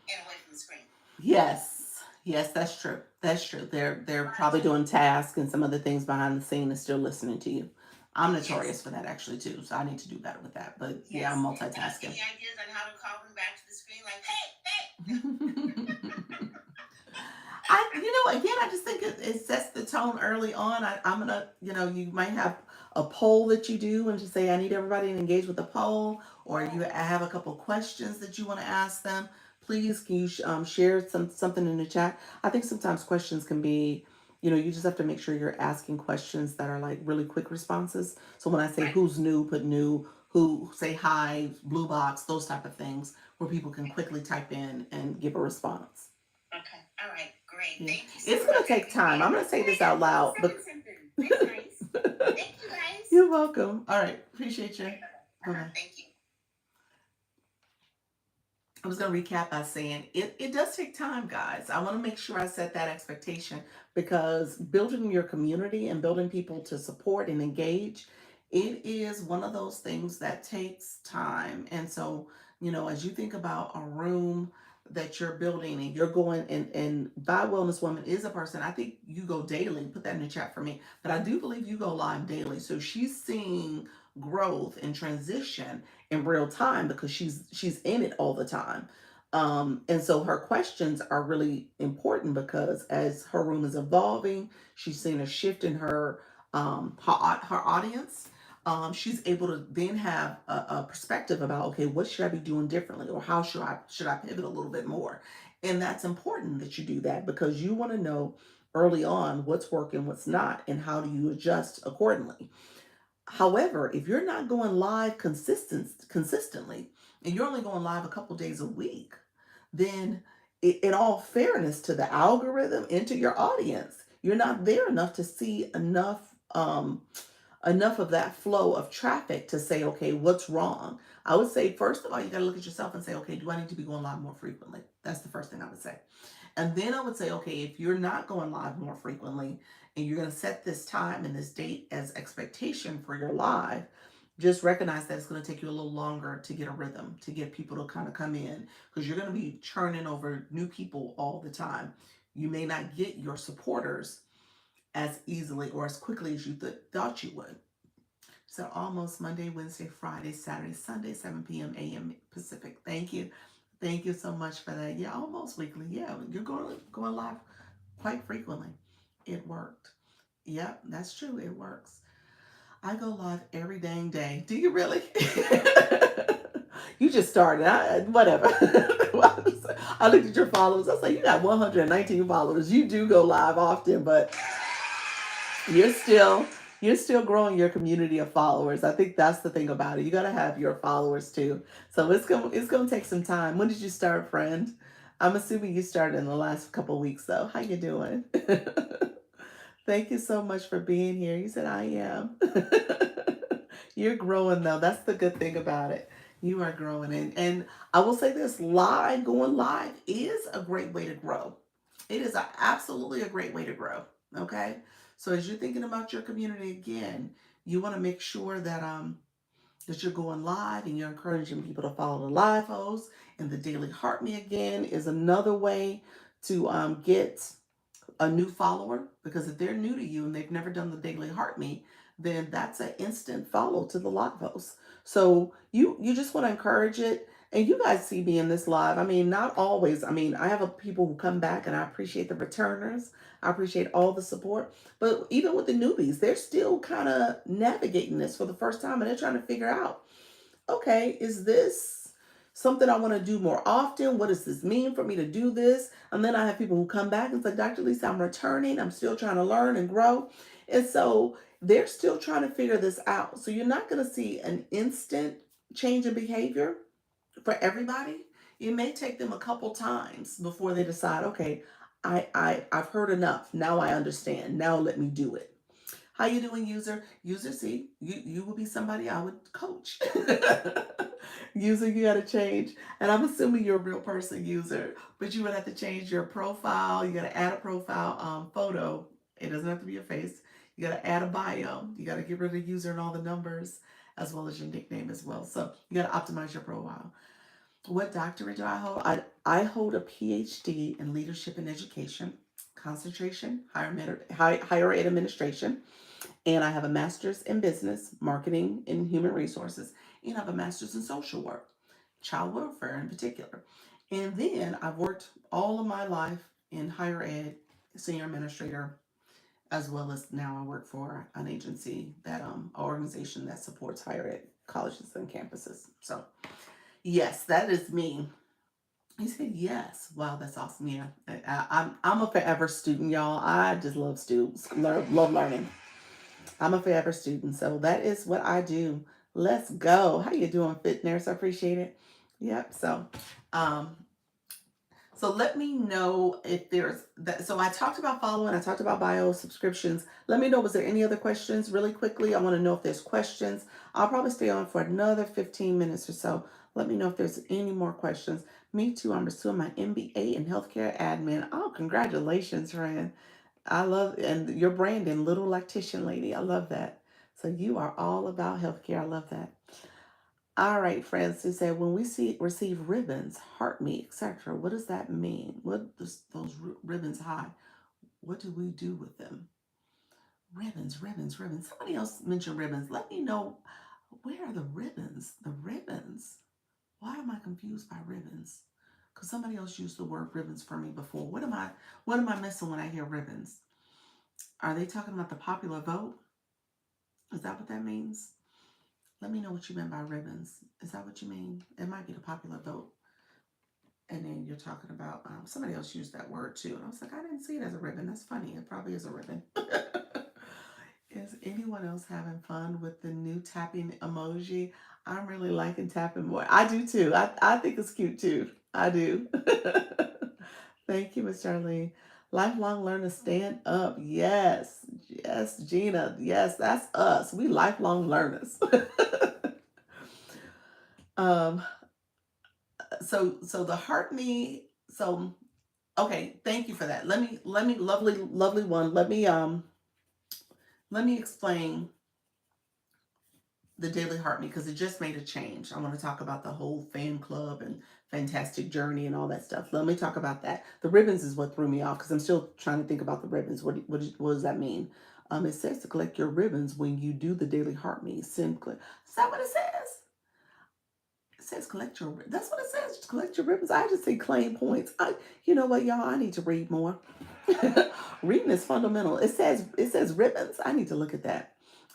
and away from the screen. Yes. Yes, that's true. That's true. They're probably doing tasks and some other things behind the scene and still liking to you. I'm Yes. notorious for that actually too, so I need to do better with that. But yeah, I'm Yes. multitasking. Any ideas on how to call them back to the screen? Like, hey, hey. Again, I just think it sets the tone early on. I'm gonna, you might have a poll that you do and just say, I need everybody to engage with the poll, or you I have a couple questions that you want to ask them. Please, can you share something in the chat? I think sometimes questions can be, you just have to make sure you're asking questions that are like really quick responses. So when I say Right. who's new, put new. Who say hi, blue box, those type of things, where people can quickly type in and give a response. Okay. All right. Great. Yeah. Thank you so It's much. gonna take time. I'm gonna say this out loud, but Something. That's nice. Thank you, guys. you're welcome. All right, appreciate you. Right, Bye bye. Thank you. I was gonna recap by saying it does take time, guys. I want to make sure I set that expectation because building your community and building people to support and engage, it is one of those things that takes time. And so, as you think about a room, that you're building and you're going, and by Wellness Woman is a person, I think you go daily, put that in the chat for me, but I do believe you go live daily. So she's seeing growth and transition in real time because she's in it all the time. And so her questions are really important because as her room is evolving, she's seeing a shift in her audience. She's able to then have a perspective about, okay, what should I be doing differently, or how should I pivot a little bit more. And that's important that you do that because you want to know early on what's working, what's not, and how do you adjust accordingly. However, if you're not going live consistently, and you're only going live a couple days a week, then in all fairness to the algorithm and to your audience, you're not there enough to see enough of that flow of traffic to say, okay, what's wrong? I would say, first of all, you got to look at yourself and say, okay, do I need to be going live more frequently? That's the first thing I would say. And then I would say, okay, if you're not going live more frequently and you're going to set this time and this date as expectation for your live, just recognize that it's going to take you a little longer to get a rhythm, to get people to kind of come in, because you're going to be churning over new people all the time. You may not get your supporters as easily or as quickly as you thought you would. So almost Monday, Wednesday, Friday, Saturday, Sunday, 7 p.m. a.m. Pacific. Thank you. Thank you so much for that. Yeah, almost weekly. Yeah, you're going live quite frequently. It worked. Yep, that's true. It works. I go live every dang day. Do you really? You just started. Whatever. I looked at your followers. I was like, you got 119 followers. You do go live often, but you're still you're still growing your community of followers. I think that's the thing about it. You gotta have your followers too. So it's gonna take some time. When did you start, friend? I'm assuming you started in the last couple weeks though. How you doing? Thank you so much for being here. You said I am. You're growing though. That's the good thing about it. You are growing, and I will say this: going live is a great way to grow. It is absolutely a great way to grow. Okay, so as you're thinking about your community again, you want to make sure that you're going live and you're encouraging people to follow the live host. And the daily heart me again is another way to get a new follower, because if they're new to you and they've never done the daily heart me, then that's an instant follow to the live host. So you just want to encourage it. And you guys see me in this live. I mean, not always. I mean, I have people who come back, and I appreciate the returners. I appreciate all the support. But even with the newbies, they're still kind of navigating this for the first time, and they're trying to figure out, okay, is this something I want to do more often? What does this mean for me to do this? And then I have people who come back and say, Dr. Lisa, I'm returning. I'm still trying to learn and grow. And so they're still trying to figure this out. So you're not going to see an instant change in behavior for everybody. It may take them a couple times before they decide, okay, I've heard enough. Now I understand. Now let me do it. How you doing, user? User, see, you would be somebody I would coach. User, you got to change. And I'm assuming you're a real person, user, but you would have to change your profile. You got to add a profile photo. It doesn't have to be your face. You got to add a bio. You got to get rid of the user and all the numbers, as well as your nickname as well. So you got to optimize your profile. What doctorate do I hold? I hold a PhD in leadership and education, concentration, higher ed administration, and I have a master's in business, marketing, and human resources, and I have a master's in social work, child welfare in particular. And then I've worked all of my life in higher ed, senior administrator, as well as now I work for an agency an organization that supports higher ed colleges and campuses. So yes, that is me. He said yes. Wow, that's awesome. Yeah, I'm a forever student, y'all. I just love students, love learning. I'm a forever student, so that is what I do. Let's go. How you doing, Fit Nurse? I appreciate it. Yep. Um, so let me know if there's that. So I talked about following. I talked about bio subscriptions. Let me know. Was there any other questions? Really quickly, I want to know if there's questions. I'll probably stay on for another 15 minutes or so. Let me know if there's any more questions. Me too. I'm pursuing my MBA in healthcare admin. Oh, congratulations, friend. I love, and your branding, little lactician lady. I love that. So you are all about healthcare. I love that. All right, Francis said, when we see receive ribbons, heart me, etc., what does that mean? What does those ribbons hide? What do we do with them? Ribbons, ribbons, ribbons. Somebody else mentioned ribbons. Let me know, where are the ribbons? The ribbons. Why am I confused by ribbons? Because somebody else used the word ribbons for me before. What am I missing when I hear ribbons? Are they talking about the popular vote? Is that what that means? Let me know what you meant by ribbons. Is that what you mean? It might be the popular vote. And then you're talking about, somebody else used that word too. And I was like, I didn't see it as a ribbon. That's funny. It probably is a ribbon. Is anyone else having fun with the new tapping emoji? I'm really liking tapping more. I do too. I think it's cute too. I do. Thank you, Miss Charlene. Lifelong learners stand up. Yes. Yes, Gina. Yes, that's us. We lifelong learners. um, so the heart me, so okay, thank you for that. Let me lovely one. Let me explain the Daily Heart Me because it just made a change. I want to talk about the whole fan club and fantastic journey and all that stuff. Let me talk about that. The ribbons is what threw me off because I'm still trying to think about the ribbons. What does that mean? It says to collect your ribbons when you do the Daily Heart Me. Send click. Is that what it says? It says collect your. That's what it says. Collect your ribbons. I just say claim points. You know what, y'all? I need to read more. Reading is fundamental. It says ribbons. I need to look at that.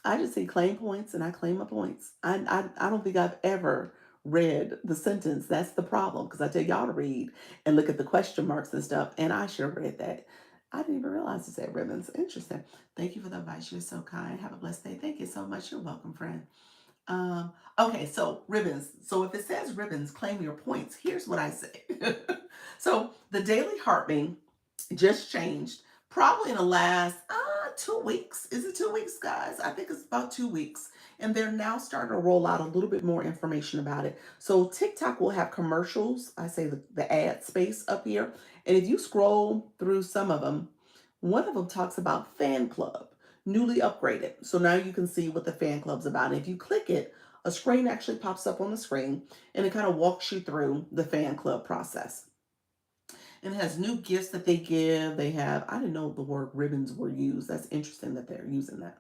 I just see claim points and I claim my points. I don't think I've ever read the sentence. That's the problem because I tell y'all to read and look at the question marks and stuff, and I should have read that. I didn't even realize it said ribbons. Interesting. Thank you for the advice. You're so kind. Have a blessed day. Thank you so much. You're welcome, friend. Um, okay, so ribbons. So if it says ribbons, claim your points. Here's what I say. So the daily heartbeat just changed probably in the last 2 weeks. Is it 2 weeks, guys? I think it's about 2 weeks. And they're now starting to roll out a little bit more information about it. So TikTok will have commercials. I say the ad space up here. And if you scroll through some of them, one of them talks about fan club, newly upgraded. So now you can see what the fan club's about. And if you click it, a screen actually pops up on the screen and it kind of walks you through the fan club process, and it has new gifts that they give. They have, I didn't know the word ribbons were used. That's interesting that they're using that.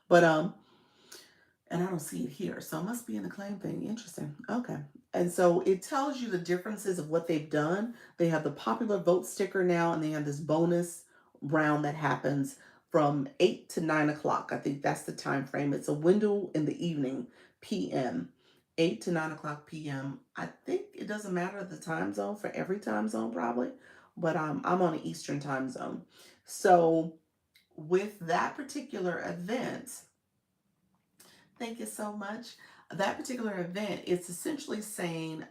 But and I don't see it here. So it must be in the claim thing. Interesting. Okay. And so it tells you the differences of what they've done. They have the popular vote sticker now, and they have this bonus round that happens from 8 to 9 o'clock. I think that's the time frame. It's a window in the evening, PM. 8 to 9 o'clock PM. I think it doesn't matter the time zone for every time zone, probably. But I'm on an Eastern time zone. So with that particular event, thank you so much. That particular event, it's essentially saying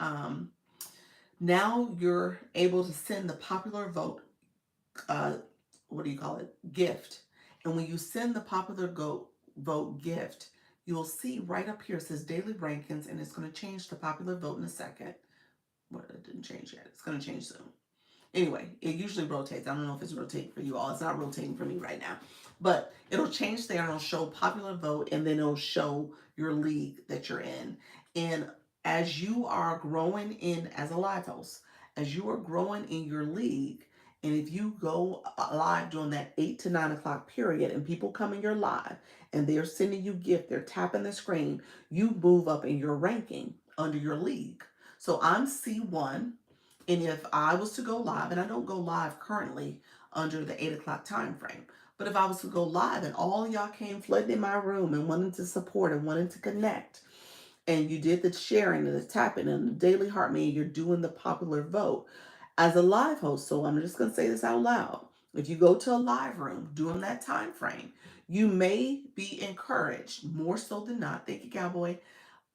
now you're able to send the popular vote, uh, what do you call it, gift. And when you send the popular vote gift, you'll see right up here it says daily rankings, and it's going to change to popular vote in a second. Well, it didn't change yet. It's going to change soon. Anyway, it usually rotates. I don't know if it's rotating for you all. It's not rotating for me right now. But it'll change there and it'll show popular vote, and then it'll show your league that you're in. And as you are growing in as a live host, as you are growing in your league, and if you go live during that 8 to 9 o'clock period and people come in your live and they're sending you gift, they're tapping the screen, you move up in your ranking under your league. So I'm C1, and if I was to go live, and I don't go live currently under the 8 o'clock time frame, but if I was to go live and all y'all came flooding in my room and wanted to support and wanted to connect, and you did the sharing and the tapping and the daily heart me, you're doing the popular vote as a live host. So I'm just going to say this out loud. If you go to a live room during that time frame, you may be encouraged more so than not. Thank you, Cowboy.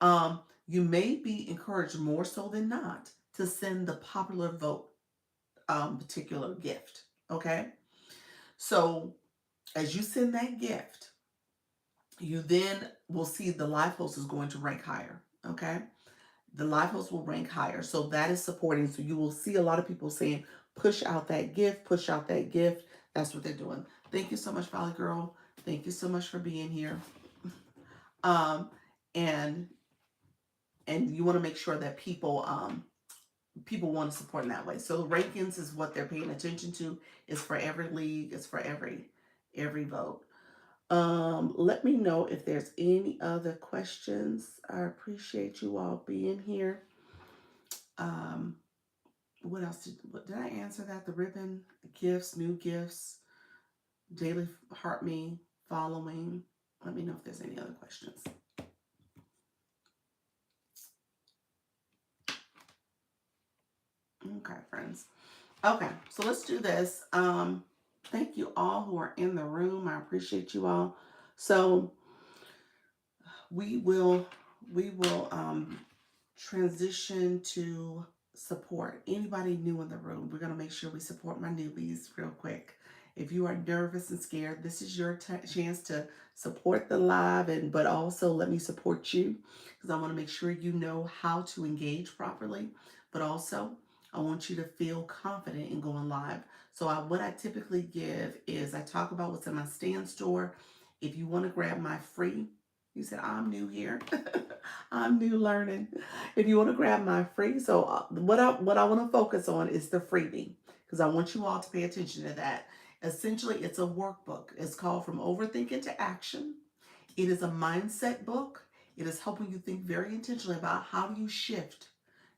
Um, you may be encouraged more so than not to send the popular vote particular gift. Okay. So as you send that gift, you then will see the live host is going to rank higher. Okay. The live host will rank higher. So that is supporting. So you will see a lot of people saying, push out that gift, push out that gift. That's what they're doing. Thank you so much, Valley Girl. Thank you so much for being here. Um, and and you want to make sure that people want to support in that way. So the rankings is what they're paying attention to. It's for every league. It's for every vote. Let me know if there's any other questions. I appreciate you all being here. Um, what else did I answer that? The ribbon, gifts, new gifts, daily heart me, following. Let me know if there's any other questions. Okay, friends. Okay, so let's do this. Thank you all who are in the room. I appreciate you all. So we will transition to support anybody new in the room. We're going to make sure we support my newbies real quick. If you are nervous and scared, this is your chance to support the live, and but also let me support you, because I want to make sure you know how to engage properly, but also I want you to feel confident in going live. So what I typically give is I talk about what's in my stand store. If you want to grab my free, you said I'm new here. I'm new learning. If you want to grab my free, so what I want to focus on is the freebie, because I want you all to pay attention to that. Essentially, it's a workbook. It's called From Overthinking to Action. It is a mindset book. It is helping you think very intentionally about how do you shift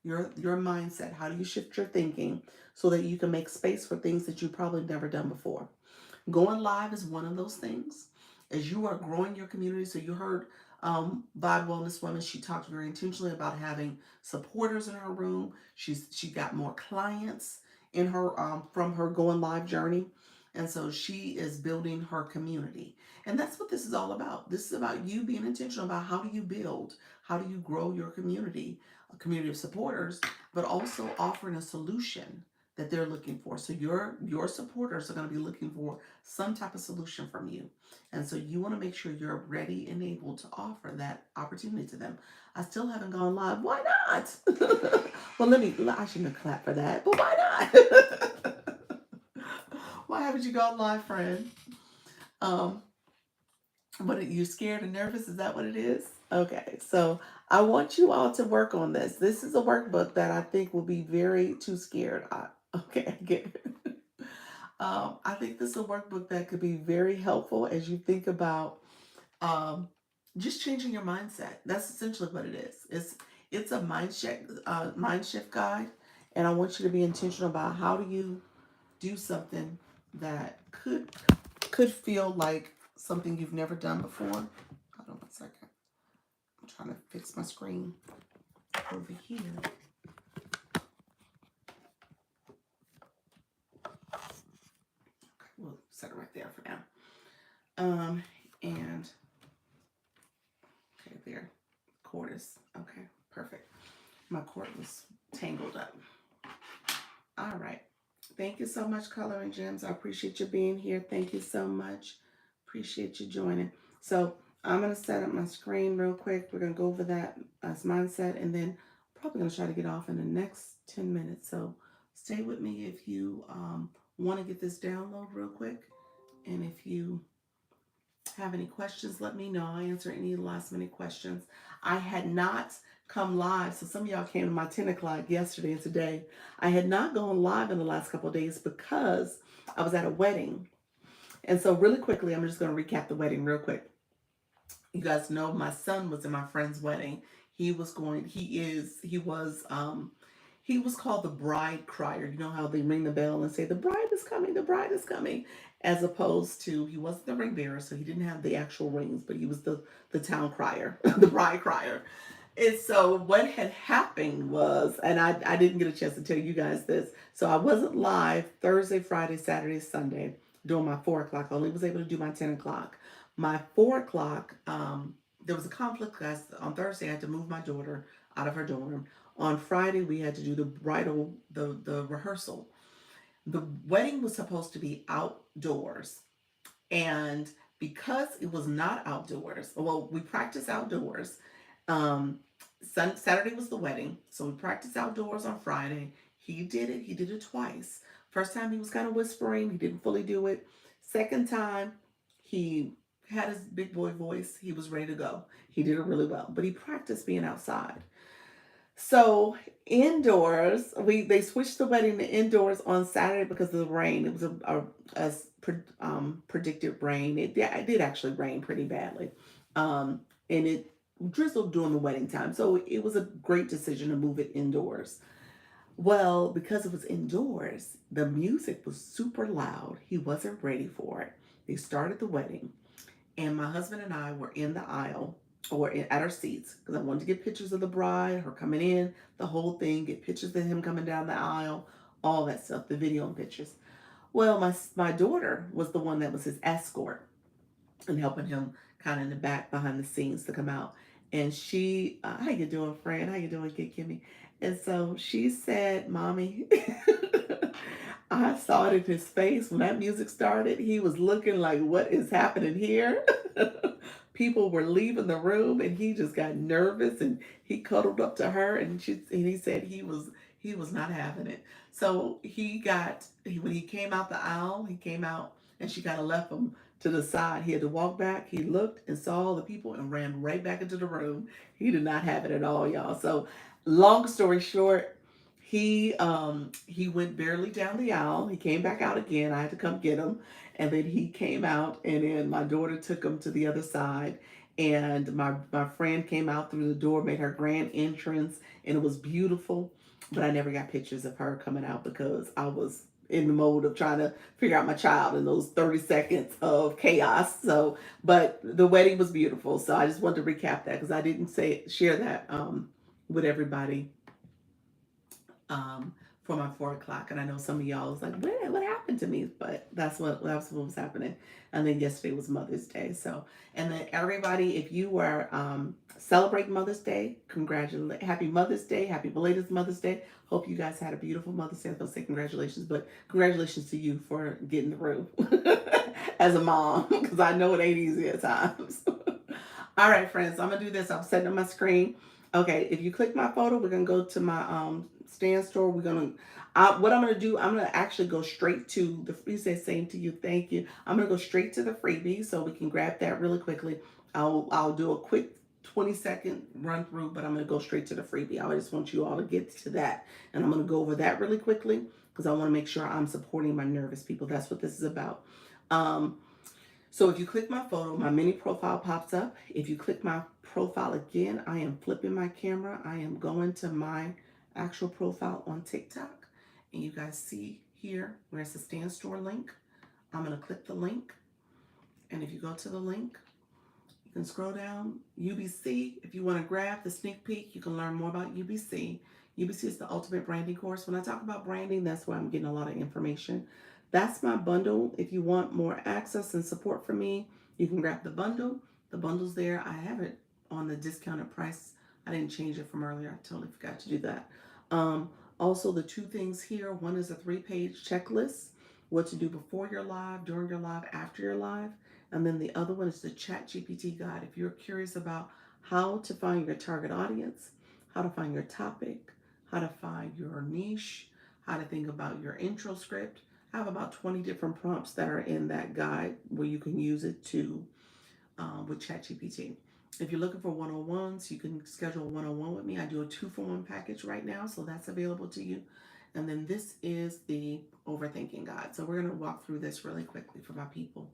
your mindset, how do you shift your thinking so that you can make space for things that you've probably never done before. Going live is one of those things. As you are growing your community, so you heard Vibe Wellness Woman, she talked very intentionally about having supporters in her room. She got more clients in her from her going live journey, and so she is building her community. And that's what this is all about. This is about you being intentional about how do you build, how do you grow your community, a community of supporters, but also offering a solution that they're looking for. So your supporters are going to be looking for some type of solution from you. And so you want to make sure you're ready and able to offer that opportunity to them. I still haven't gone live. Why not? Well, I shouldn't have clapped for that, but why not? Why haven't you gone live, friend? Um, what are you scared and nervous? Is that what it is? Okay, so I want you all to work on this. This is a workbook that I think will be very too scared. Okay, I get it. I think this is a workbook that could be very helpful as you think about um, just changing your mindset. That's essentially what it is. It's a mind shift guide, and I want you to be intentional about how do you do something that could feel like something you've never done before. Hold on 1 second. I'm trying to fix my screen over here. Okay, we'll set it right there for now. And okay, there. Cord is okay, perfect. My cord was tangled up. All right. Thank you so much, Color and Gems. I appreciate you being here. Thank you so much. Appreciate you joining. So I'm gonna set up my screen real quick. We're gonna go over that as mindset, and then probably gonna try to get off in the next 10 minutes. So stay with me if you want to get this download real quick, and if you have any questions, let me know. I'll answer any last minute questions. I had not come live, so some of y'all came to my 10 o'clock yesterday and today. I had not gone live in the last couple of days because I was at a wedding. And so really quickly, I'm just going to recap the wedding real quick. You guys know my son was in my friend's wedding. He was called the bride crier. You know how they ring the bell and say, the bride is coming, the bride is coming. As opposed to, he wasn't the ring bearer, so he didn't have the actual rings, but he was the town crier, the bride crier. And so what had happened was, and I didn't get a chance to tell you guys this, so I wasn't live Thursday, Friday, Saturday, Sunday doing my 4 o'clock. I only was able to do my 10 o'clock. My 4 o'clock, there was a conflict because on Thursday I had to move my daughter out of her dorm. On Friday we had to do the rehearsal. The wedding was supposed to be outdoors, and because it was not outdoors, well, we practiced outdoors. Um, Saturday was the wedding, so we practiced outdoors on Friday. He did it. He did it twice. First time he was kind of whispering. He didn't fully do it. Second time, he had his big boy voice. He was ready to go. He did it really well, but he practiced being outside. So indoors, they switched the wedding to indoors on Saturday because of the rain. It was predicted rain. It did actually rain pretty badly, and it drizzled during the wedding time. So it was a great decision to move it indoors. Well, because it was indoors, the music was super loud. He wasn't ready for it. They started the wedding, and my husband and I were in the aisle at our seats because I wanted to get pictures of the bride, her coming in, the whole thing, get pictures of him coming down the aisle, all that stuff, the video and pictures. Well, my daughter was the one that was his escort and helping him kind of in the back behind the scenes to come out. And she, how you doing, Fran? How you doing, Kid Kimmy? And so she said, "Mommy," I saw it in his face when that music started. He was looking like, "What is happening here?" People were leaving the room, and he just got nervous, and he cuddled up to her, and he said he was not having it. So when he came out the aisle, he came out, and she kind of left him to the side. He had to walk back. He looked and saw all the people and ran right back into the room. He did not have it at all, y'all. So, long story short, he went barely down the aisle. He came back out again. I had to come get him, and then he came out, and then my daughter took him to the other side. And my friend came out through the door, made her grand entrance, and it was beautiful. But I never got pictures of her coming out because I was in the mode of trying to figure out my child in those 30 seconds of chaos. So, but the wedding was beautiful. So I just wanted to recap that because I didn't share that with everybody um, for my 4 o'clock. And I know some of y'all was like, what happened to me? But that's what was happening. And then yesterday was Mother's Day. So, and then everybody, if you were celebrating Mother's Day, congratulate, happy Mother's Day, happy belated Mother's Day. Hope you guys had a beautiful Mother's Day. I was going to say congratulations, but congratulations to you for getting through as a mom, because I know it ain't easy at times. All right, friends, I'm gonna do this. I'm setting up my screen. Okay, if you click my photo, we're gonna go to my stand store. What I'm gonna do, I'm gonna actually go straight to the. You say same to you, thank you. I'm gonna go straight to the freebie so we can grab that really quickly. I'll do a quick 20-second run through, but I'm gonna go straight to the freebie. I just want you all to get to that, and I'm gonna go over that really quickly because I want to make sure I'm supporting my nervous people. That's what this is about. Um, so if you click my photo, my mini profile pops up. If you click my profile again, I am flipping my camera. I am going to my actual profile on TikTok. And you guys see here where it's a stand store link. I'm going to click the link. And if you go to the link, you can scroll down. UBC, if you want to grab the sneak peek, you can learn more about UBC. UBC is the ultimate branding course. When I talk about branding, that's where I'm getting a lot of information. That's my bundle. If you want more access and support from me, you can grab the bundle. The bundle's there. I have it on the discounted price. I didn't change it from earlier. I totally forgot to do that. Um, Also, the two things here, one is a 3-page checklist, what to do before your live, during your live, after your live. And then the other one is the Chat GPT guide. If you're curious about how to find your target audience, how to find your topic, how to find your niche, how to think about your intro script, I have about 20 different prompts that are in that guide where you can use it to with ChatGPT. If you're looking for one-on-ones, you can schedule a one-on-one with me. I do a 2-for-1 package right now, so that's available to you. And then this is the overthinking guide. So we're going to walk through this really quickly for my people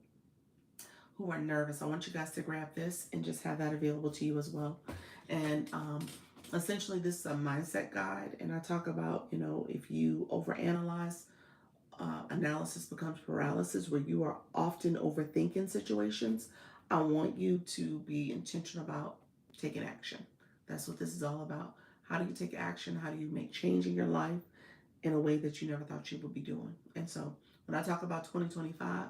who are nervous. I want you guys to grab this and just have that available to you as well. And essentially, this is a mindset guide. And I talk about, if you overanalyze, analysis becomes paralysis, where you are often overthinking situations. I want you to be intentional about taking action. That's what this is all about. How do you take action? How do you make change in your life in a way that you never thought you would be doing? And so when I talk about 2025,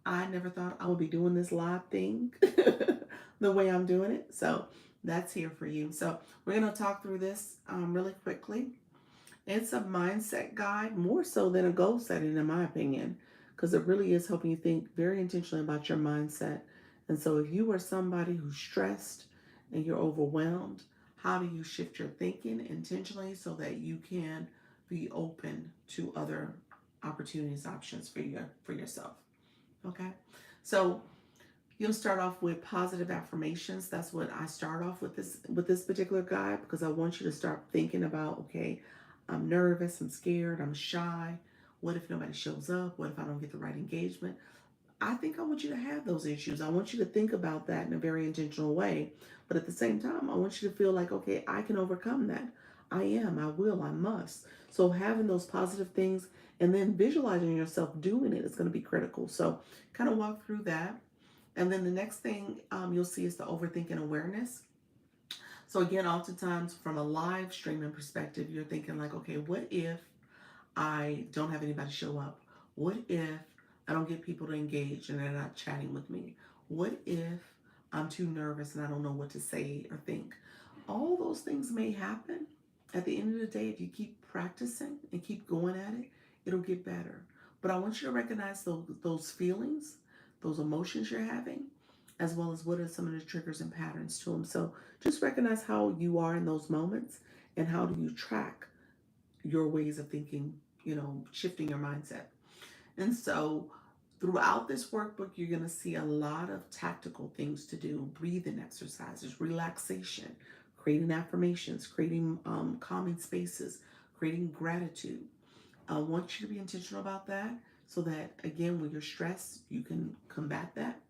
I never thought I would be doing this live thing the way I'm doing it. So that's here for you. So we're going to talk through this really quickly. It's a mindset guide more so than a goal setting, in my opinion, because it really is helping you think very intentionally about your mindset. And so, if you are somebody who's stressed and you're overwhelmed, how do you shift your thinking intentionally so that you can be open to other opportunities, options for yourself? Okay, so You'll start off with positive affirmations. That's what I start off with this particular guide, because I want you to start thinking about, okay, I'm nervous, I'm scared, I'm shy. What if nobody shows up? What if I don't get the right engagement? I think I want you to have those issues. I want you to think about that in a very intentional way. But at the same time, I want you to feel like, okay, I can overcome that. I am, I will, I must. So having those positive things and then visualizing yourself doing it is going to be critical. So kind of walk through that. And then the next thing you'll see is the overthinking awareness. So again, oftentimes from a live streaming perspective, you're thinking like, okay, what if I don't have anybody show up? What if I don't get people to engage and they're not chatting with me? What if I'm too nervous and I don't know what to say or think? All those things may happen. At the end of the day, if you keep practicing and keep going at it, it'll get better. But I want you to recognize those feelings, those emotions you're having, as well as what are some of the triggers and patterns to them. So just recognize how you are in those moments and how do you track your ways of thinking, shifting your mindset. And so throughout this workbook, you're going to see a lot of tactical things to do: breathing exercises, relaxation, creating affirmations, creating calming spaces, creating gratitude. I want you to be intentional about that so that, again, when you're stressed, you can combat that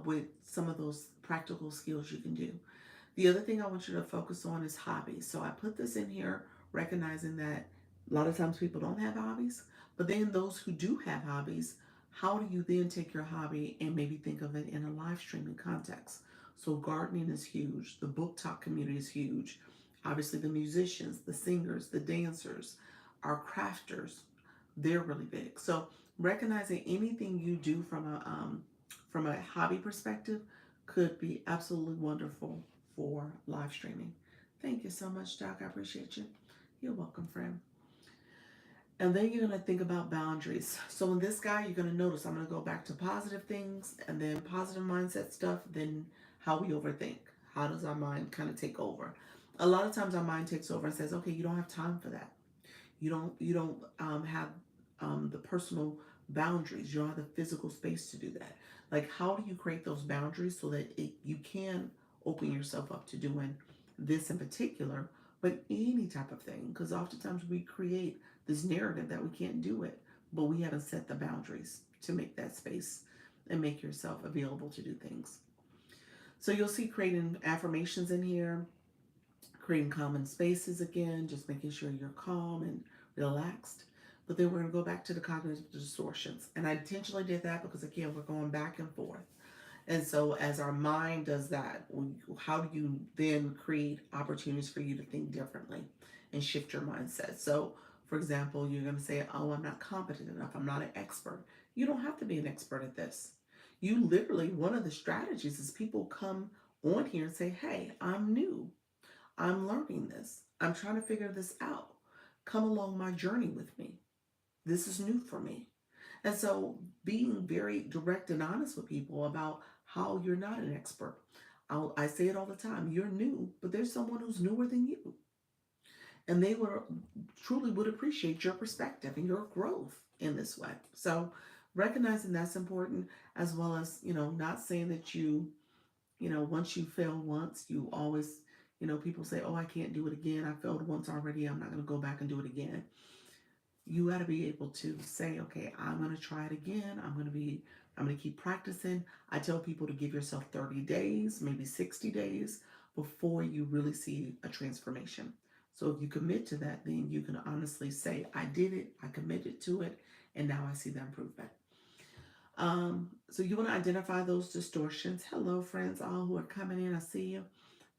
with some of those practical skills you can do. The other thing I want you to focus on is hobbies. So I put this in here recognizing that a lot of times people don't have hobbies, but then those who do have hobbies, how do you then take your hobby and maybe think of it in a live streaming context? So gardening is huge, the book talk community is huge. Obviously, the musicians, the singers, the dancers, our crafters, they're really big. So recognizing anything you do from a hobby perspective could be absolutely wonderful for live streaming. Thank you so much, Doc. I appreciate you. You're welcome, friend. And then you're going to think about boundaries. So in this guy, you're going to notice I'm going to go back to positive things and then positive mindset stuff, then how we overthink. How does our mind kind of take over? A lot of times our mind takes over and says, okay, you don't have time for that. You don't have the personal boundaries. You don't have the physical space to do that. Like, how do you create those boundaries so that you can open yourself up to doing this in particular, but any type of thing? Because oftentimes we create this narrative that we can't do it, but we haven't set the boundaries to make that space and make yourself available to do things. So you'll see creating affirmations in here, creating common spaces again, just making sure you're calm and relaxed. But then we're going to go back to the cognitive distortions. And I intentionally did that because, again, we're going back and forth. And so, as our mind does that, how do you then create opportunities for you to think differently and shift your mindset? So, for example, you're going to say, oh, I'm not competent enough. I'm not an expert. You don't have to be an expert at this. You literally, one of the strategies is people come on here and say, hey, I'm new. I'm learning this. I'm trying to figure this out. Come along my journey with me. This is new for me. And so being very direct and honest with people about how you're not an expert. I say it all the time. You're new, but there's someone who's newer than you. And they would truly would appreciate your perspective and your growth in this way. So recognizing that's important, as well as, not saying that once you fail once, you always, people say, oh, I can't do it again. I failed once already. I'm not going to go back and do it again. You got to be able to say, okay, I'm going to try it again. I'm going to keep practicing. I tell people to give yourself 30 days, maybe 60 days before you really see a transformation. So if you commit to that, then you can honestly say, I did it, I committed to it, and now I see the improvement. So you want to identify those distortions. Hello, friends, all who are coming in. I see you.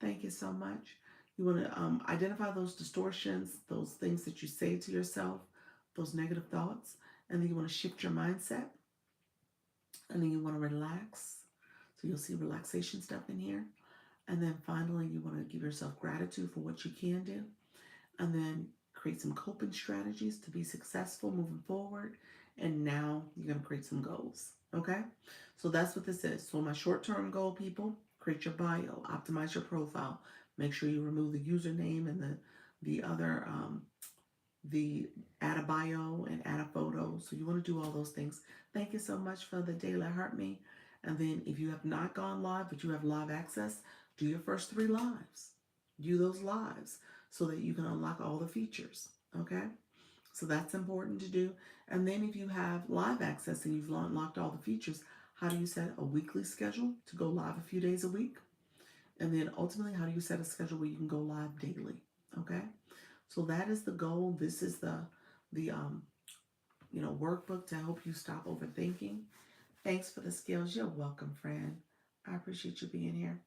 Thank you so much. You want to identify those distortions, those things that you say to yourself, those negative thoughts, and then you want to shift your mindset, and then you want to relax. So you'll see relaxation stuff in here. And then finally, you want to give yourself gratitude for what you can do, and then create some coping strategies to be successful moving forward. And now you're going to create some goals. Okay? So that's what this is. So, my short term goal, people: create your bio, optimize your profile, make sure you remove the username and the other, the add a bio and add a photo. So, you want to do all those things. Thank you so much for the daily heart me. And then if you have not gone live, but you have live access, do your first 3 lives. Do those lives so that you can unlock all the features. Okay? So that's important to do. And then if you have live access and you've unlocked all the features, how do you set a weekly schedule to go live a few days a week? And then ultimately, how do you set a schedule where you can go live daily? Okay? So that is the goal. This is the workbook to help you stop overthinking. Thanks for the skills. You're welcome, friend. I appreciate you being here.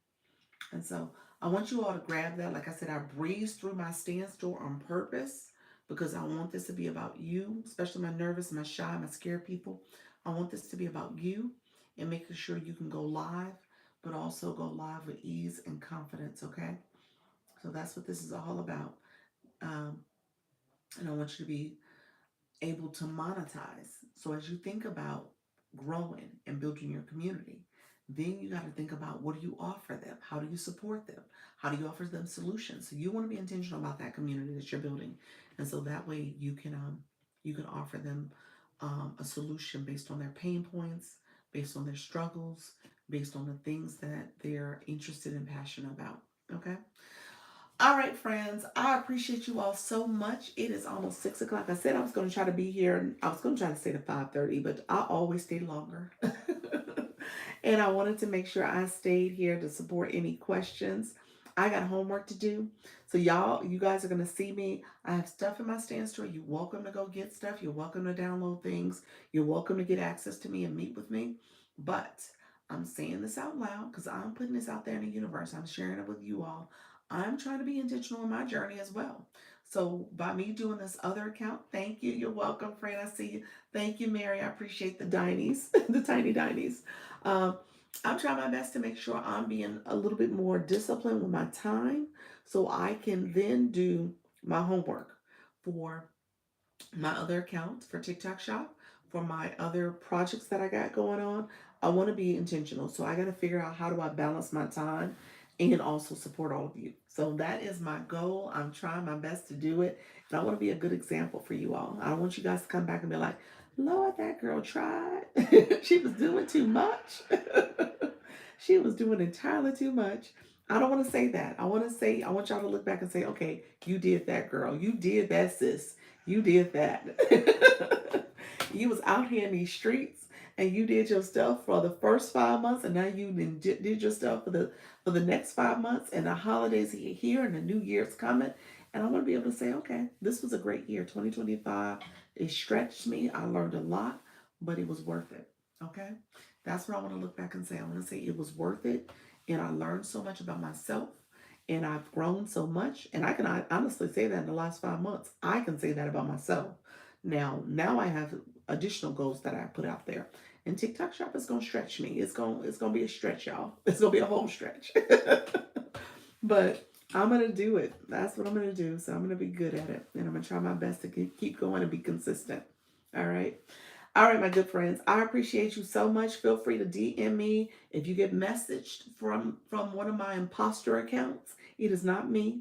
And so I want you all to grab that. Like I said, I breezed through my standstill on purpose because I want this to be about you, especially my nervous, my shy, my scared people. I want this to be about you and making sure you can go live, but also go live with ease and confidence, okay? So that's what this is all about. Um, and I want you to be able to monetize. So as you think about growing and building your community, then you got to think about what do you offer them? How do you support them? How do you offer them solutions? So you want to be intentional about that community that you're building, and so that way you can offer them a solution based on their pain points, based on their struggles, based on the things that they're interested and passionate about. Okay. All right, friends, I appreciate you all so much. It is almost 6 o'clock. I said I was going to try to be here. I was going to try to stay to 5:30, but I always stay longer. And I wanted to make sure I stayed here to support any questions. I got homework to do. So you guys are going to see me. I have stuff in my stand store. You're welcome to go get stuff. You're welcome to download things. You're welcome to get access to me and meet with me. But I'm saying this out loud because I'm putting this out there in the universe. I'm sharing it with you all. I'm trying to be intentional in my journey as well. So by me doing this other account, thank you. You're welcome, friend. I see you. Thank you, Mary. I appreciate the dinies, the tiny dinies. Um, I'm trying my best to make sure I'm being a little bit more disciplined with my time so I can then do my homework for my other accounts for TikTok Shop, for my other projects that I got going on. I want to be intentional. So I got to figure out how do I balance my time and also support all of you. So that is my goal. I'm trying my best to do it. And I want to be a good example for you all. I don't want you guys to come back and be like, Lord, that girl tried. She was doing too much. She was doing entirely too much. I don't want to say that. I want y'all to look back and say, okay, you did that, girl. You did that, sis. You did that. You was out here in these streets and you did your stuff for the first 5 months, and now you did your stuff for the next 5 months, and the holidays are here and the new year's coming. And I want to be able to say, okay, this was a great year. 2025. It stretched me. I learned a lot, but it was worth it. Okay. That's what I want to look back and say. I want to say it was worth it. And I learned so much about myself, and I've grown so much. And I can honestly say that in the last 5 months, I can say that about myself. Now I have additional goals that I put out there. And TikTok Shop is gonna stretch me. It's gonna be a stretch, y'all. It's gonna be a whole stretch. But I'm gonna do it. That's what I'm gonna do. So I'm gonna be good at it, and I'm gonna try my best to keep going and be consistent. All right. All right, my good friends. I appreciate you so much. Feel free to DM me if you get messaged from one of my imposter accounts. It is not me.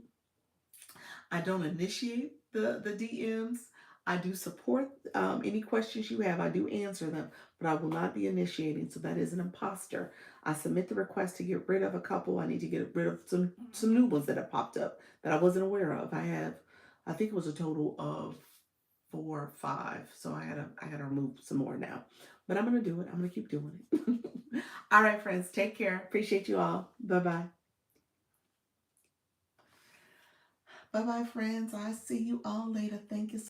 I don't initiate the DMs. I do support any questions you have. I do answer them, but I will not be initiating. So that is an imposter. I submit the request to get rid of a couple. I need to get rid of some new ones that have popped up that I wasn't aware of. I think it was a total of 4 or 5. So I gotta remove some more now. But I'm gonna do it. I'm gonna keep doing it. All right, friends. Take care. Appreciate you all. Bye bye. Bye bye, friends. I see you all later. Thank you so